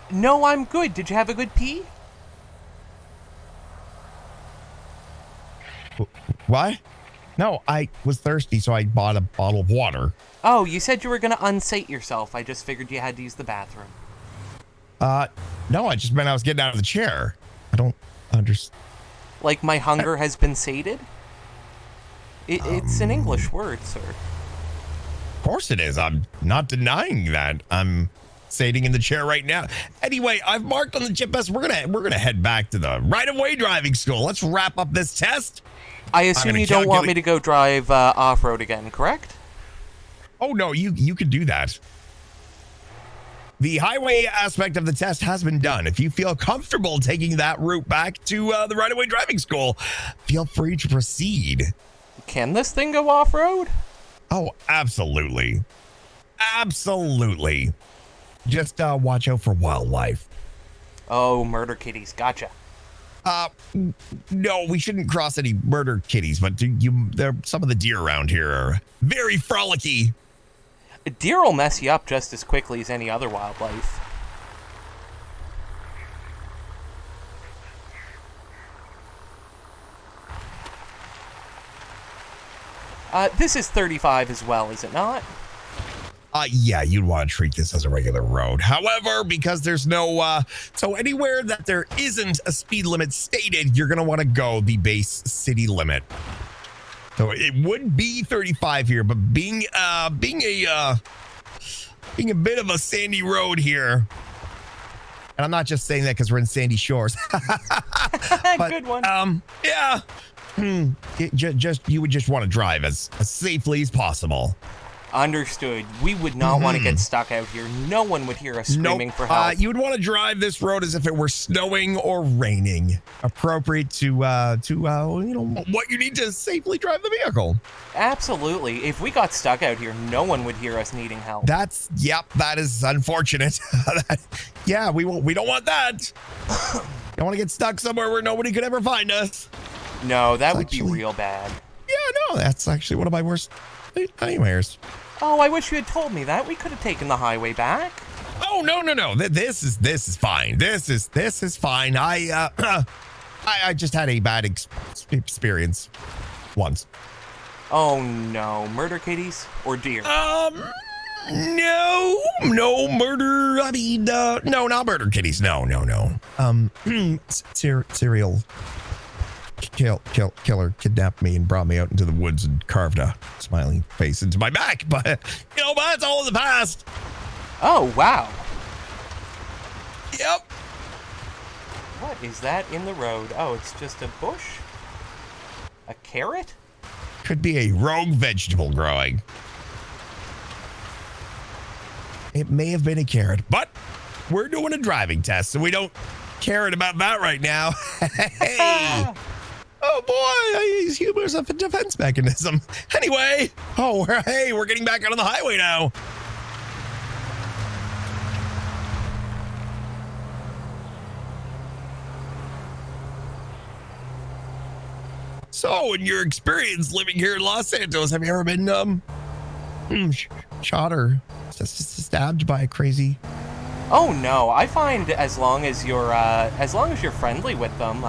No, I'm good. Did you have a good pee? What? No, I was thirsty, so I bought a bottle of water. Oh, you said you were going to unsate yourself. I just figured you had to use the bathroom. No, I just meant I was getting out of the chair. I don't understand. Like my hunger has been sated? It's an English word, sir. Of course it is. I'm not denying that. I'm sitting in the chair right now. Anyway, I've marked on the GPS. We're gonna head back to the right-of-way driving school. Let's wrap up this test. I assume you don't want me to go drive off-road again, correct? Oh no, you could do that. The highway aspect of the test has been done. If you feel comfortable taking that route back to the right-of-way driving school, feel free to proceed. Can this thing go off-road? Oh, absolutely. Absolutely. Just watch out for wildlife. Oh, murder kitties. Gotcha. No, we shouldn't cross any murder kitties, but some of the deer around here are very frolicky. A deer will mess you up just as quickly as any other wildlife. This is 35 as well, is it not? Yeah, you'd want to treat this as a regular road. However, because there's no, so anywhere that there isn't a speed limit stated, you're going to want to go the base city limit. So it would be 35 here, but being a bit of a sandy road here, and I'm not just saying that because we're in Sandy Shores. But, good one. Yeah. You would just want to drive as safely as possible. Understood. We would not want to get stuck out here. No one would hear us screaming for help. You would want to drive this road as if it were snowing or raining, appropriate to what you need to safely drive the vehicle. Absolutely. If we got stuck out here, no one would hear us needing help. That is unfortunate. Yeah, we don't want that. Don't want to get stuck somewhere where nobody could ever find us. No, that would be real bad. Yeah, no, that's actually one of my worst nightmares. Oh, I wish you had told me that. We could have taken the highway back. Oh, no. This is fine. This is fine. I just had a bad experience once. Oh no, murder kitties or deer? No murder. I mean, no, not murder kitties. No. Serial killer kidnapped me and brought me out into the woods and carved a smiling face into my back. But but that's all in the past. Oh wow. Yep. What is that in the road? Oh, it's just a bush? A carrot? Could be a rogue vegetable growing. It may have been a carrot, but we're doing a driving test, so we don't care about that right now. Hey. Oh boy, I use humor as a defense mechanism. Anyway, we're getting back out on the highway now. So, in your experience living here in Los Santos, have you ever been shot or stabbed by a crazy? Oh no, I find as long as you're friendly with them,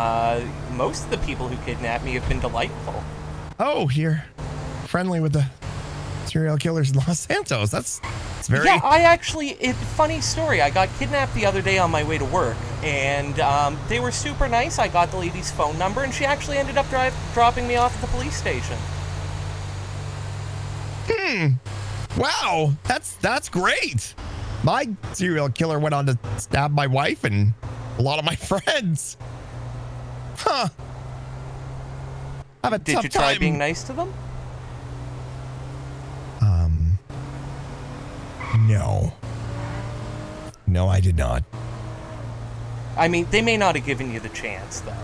most of the people who kidnap me have been delightful. Oh, you're friendly with the serial killers in Los Santos. That's very... Yeah, funny story. I got kidnapped the other day on my way to work, and they were super nice. I got the lady's phone number, and she actually ended up dropping me off at the police station. Wow, that's great. My serial killer went on to stab my wife and a lot of my friends. Huh. Did you try being nice to them? No. No, I did not. I mean, they may not have given you the chance, though.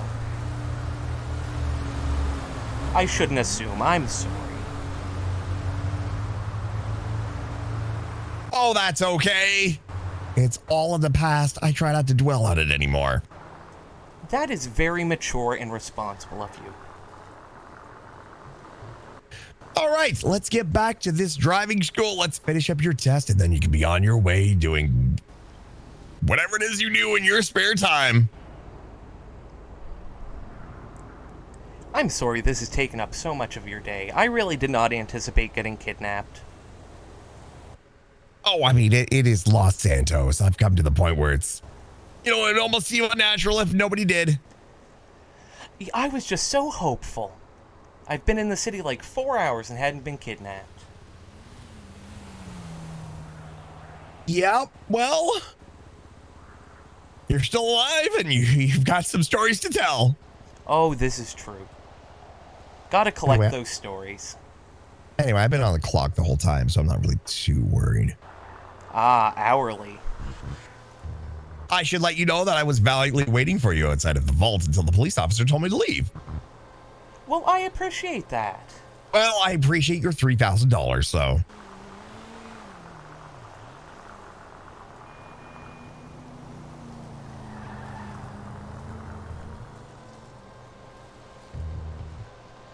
I shouldn't assume. I'm sorry. Oh, that's okay. It's all in the past. I try not to dwell on it anymore. That is very mature and responsible of you. All right, let's get back to this driving school. Let's finish up your test, and then you can be on your way doing whatever it is you do in your spare time. I'm sorry this has taken up so much of your day. I really did not anticipate getting kidnapped. Oh, I mean, it is Los Santos. I've come to the point where it's, it'd almost seem unnatural if nobody did. I was just so hopeful. I've been in the city like 4 hours and hadn't been kidnapped. Yeah, well, you're still alive and you've got some stories to tell. Oh, this is true. Gotta collect those stories. Anyway, I've been on the clock the whole time, so I'm not really too worried. Ah, hourly. I should let you know that I was valiantly waiting for you outside of the vault until the police officer told me to leave. Well, I appreciate that. Well, I appreciate your $3,000, so.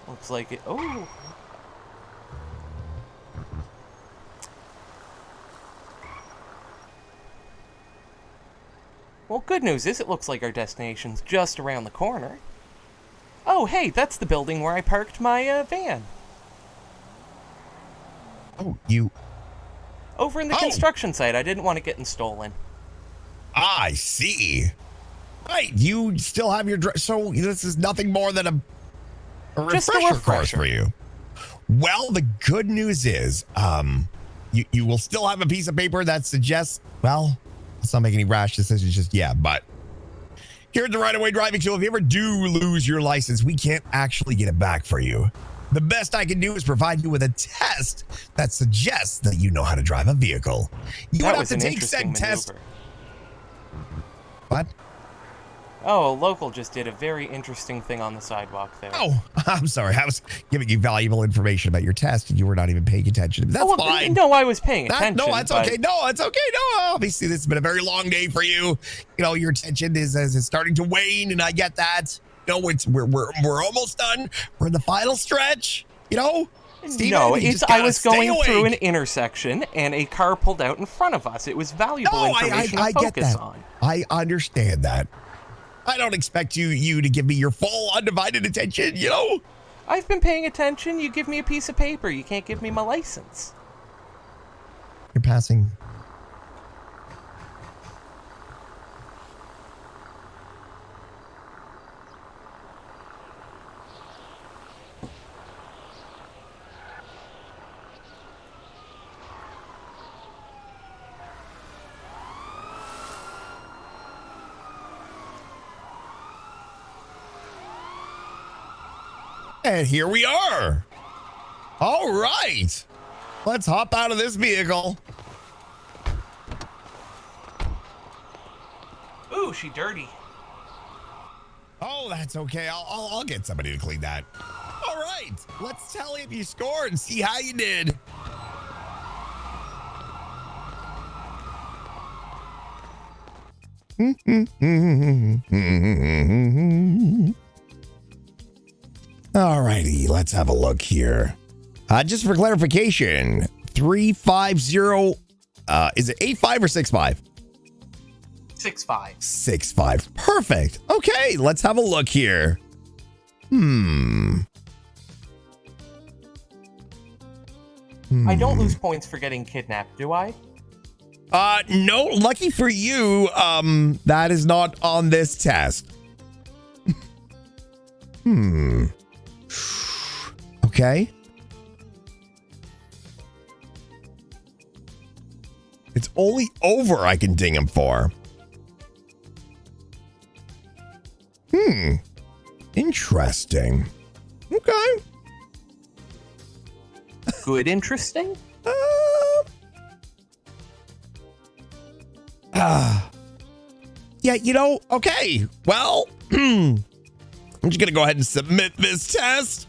Looks like it. Oh. Well, good news is it looks like our destination's just around the corner. Oh, hey, that's the building where I parked my van. Oh, you... Over in the construction site. I didn't want it getting stolen. I see. Right, you still have your... So this is nothing more than a refresher course for you. Well, the good news is, you will still have a piece of paper that suggests, well, let's not make any rash decisions just yet, but here at the Right Away Driving Show, if you ever do lose your license, we can't actually get it back for you. The best I can do is provide you with a test that suggests that you know how to drive a vehicle. You would have to take said test. What? Oh, a local just did a very interesting thing on the sidewalk there. Oh, I'm sorry. I was giving you valuable information about your test and you were not even paying attention. That's fine. No, I was paying attention. No, that's okay. No, it's okay. No, obviously this has been a very long day for you. Your attention is starting to wane, and I get that. We're almost done. We're in the final stretch. Steven, I was going through an intersection and a car pulled out in front of us. It was valuable information to focus on. I understand that. I don't expect you to give me your full undivided attention, I've been paying attention. You give me a piece of paper. You can't give me my license. You're passing. And here we are. All right. Let's hop out of this vehicle. Ooh, she dirty. Oh, that's okay. I'll get somebody to clean that. All right. Let's tally up your score and see how you did. All righty, let's have a look here. Just for clarification, 350, is it 85 or 65? 6'5". 6'5". Perfect. Okay, let's have a look here. I don't lose points for getting kidnapped, do I? No, lucky for you, that is not on this test. Okay. It's only over I can ding him for. Interesting. Okay. Good interesting? Yeah, okay. Well, I'm just going to go ahead and submit this test.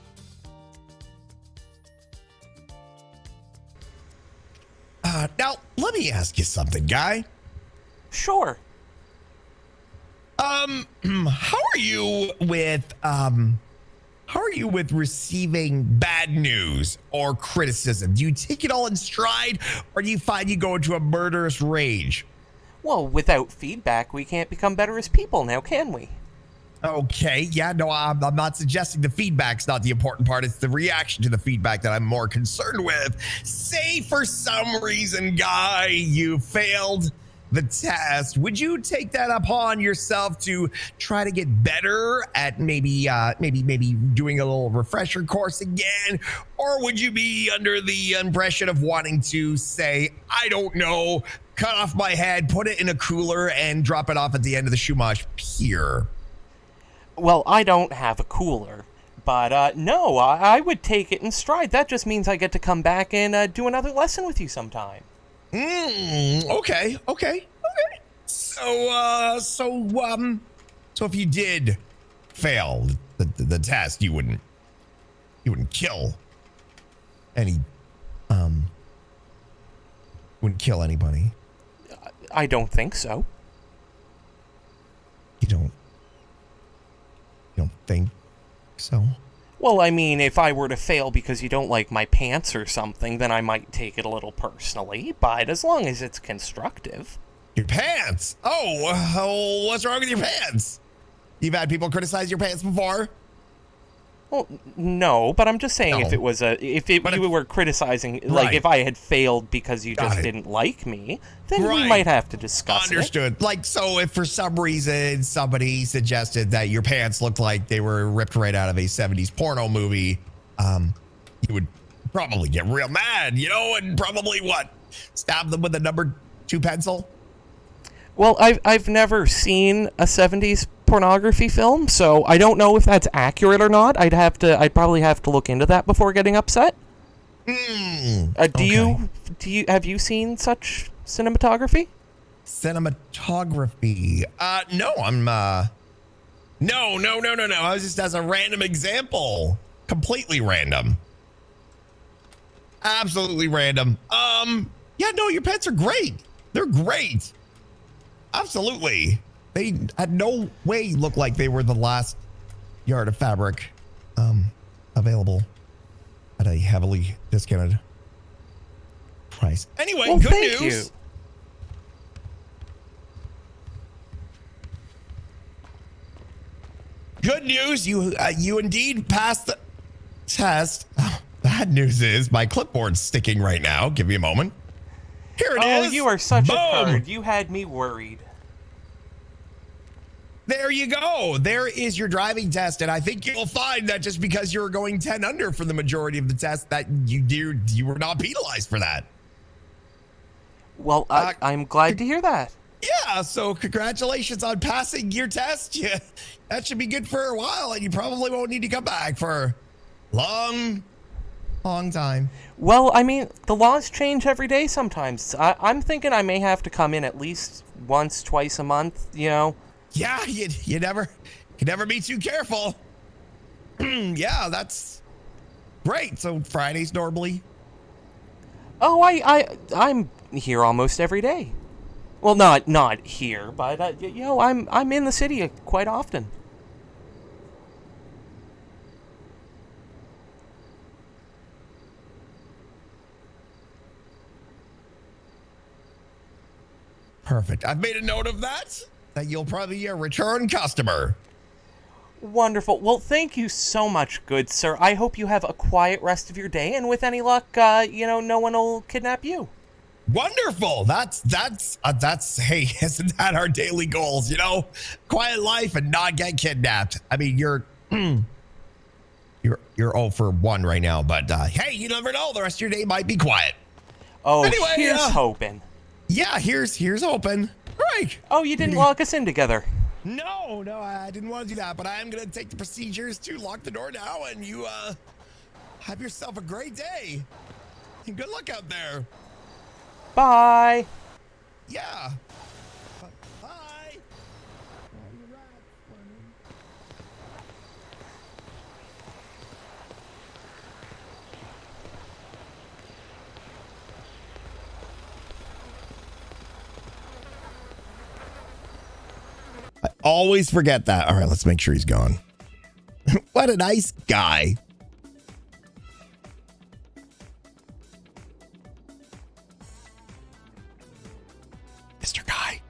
Now, let me ask you something, guy. Sure. How are you with, how are you with receiving bad news or criticism? Do you take it all in stride, or do you find you go into a murderous rage? Well, without feedback, we can't become better as people now, can we? Okay, yeah, no, I'm not suggesting the feedback's not the important part. It's the reaction to the feedback that I'm more concerned with. Say for some reason, Guy, you failed the test. Would you take that upon yourself to try to get better at maybe doing a little refresher course again? Or would you be under the impression of wanting to say, I don't know, cut off my head, put it in a cooler, and drop it off at the end of the Shumash Pier? Well, I don't have a cooler, but no, I would take it in stride. That just means I get to come back and do another lesson with you sometime. Okay. So if you did fail the test, you wouldn't kill anybody. I don't think so. You don't think so? Well, I mean, if I were to fail because you don't like my pants or something, then I might take it a little personally, but as long as it's constructive. Your pants? Oh, what's wrong with your pants? You've had people criticize your pants before? Well, no, but I'm just saying if it was you were criticizing, like if I had failed because you just didn't like me, then we might have to discuss Understood. Like, so if for some reason somebody suggested that your pants looked like they were ripped right out of a 70s porno movie, you would probably get real mad, and probably stab them with a number 2 pencil? Well, I've never seen a 70s pornography film, so I don't know if that's accurate or not. I'd probably have to look into that before getting upset. Have you seen such cinematography? Cinematography? No, No. I was just as a random example. Completely random. Absolutely random. Yeah, no, your pets are great. They're great. Absolutely. They had no way look like they were the last yard of fabric available at a heavily discounted price. Anyway, well, good thank news. You. Good news, you indeed passed the test. Bad news is my clipboard's sticking right now. Give me a moment. Here it is. Oh, you are such a turd. You had me worried. There you go. There is your driving test, and I think you'll find that just because you were going 10 under for the majority of the test, that you were not penalized for that. Well, I'm glad to hear that. Yeah, so congratulations on passing your test. Yeah, that should be good for a while, and you probably won't need to come back for long time. Well, I mean, the laws change every day sometimes. I'm thinking I may have to come in at least once, twice a month, Yeah, you never be too careful. Yeah, that's great. So Fridays normally? Oh, I'm here almost every day. Well, not here, but I'm in the city quite often. Perfect. I've made a note of that you'll probably be a return customer. Wonderful. Well, thank you so much, good sir. I hope you have a quiet rest of your day, and with any luck, no one will kidnap you. Wonderful. That's hey, isn't that our daily goals? Quiet life and not get kidnapped. I mean, you're 0 for 1 right now, but hey, you never know. The rest of your day might be quiet. Oh, anyway, here's hoping. Yeah, here's hoping. Right. Oh, you didn't lock us in together. No, I didn't want to do that, but I am going to take the procedures to lock the door now, and you have yourself a great day. And good luck out there. Bye. Yeah. Bye. I always forget that. All right, let's make sure he's gone. What a nice guy. Mr. Guy.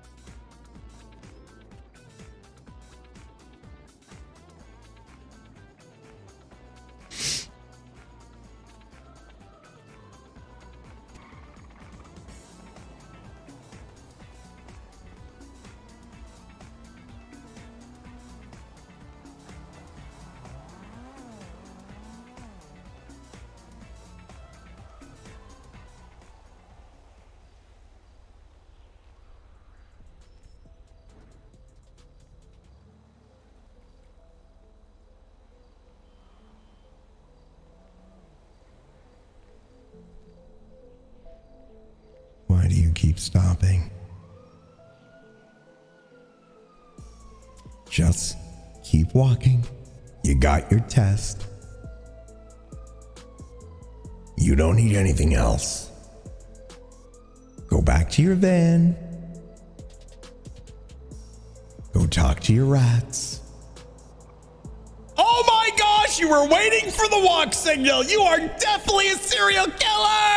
Why do you keep stopping? Just keep walking. You got your test. You don't need anything else. Go back to your van. Go talk to your rats. Oh my gosh, you were waiting for the walk signal. You are definitely a serial killer!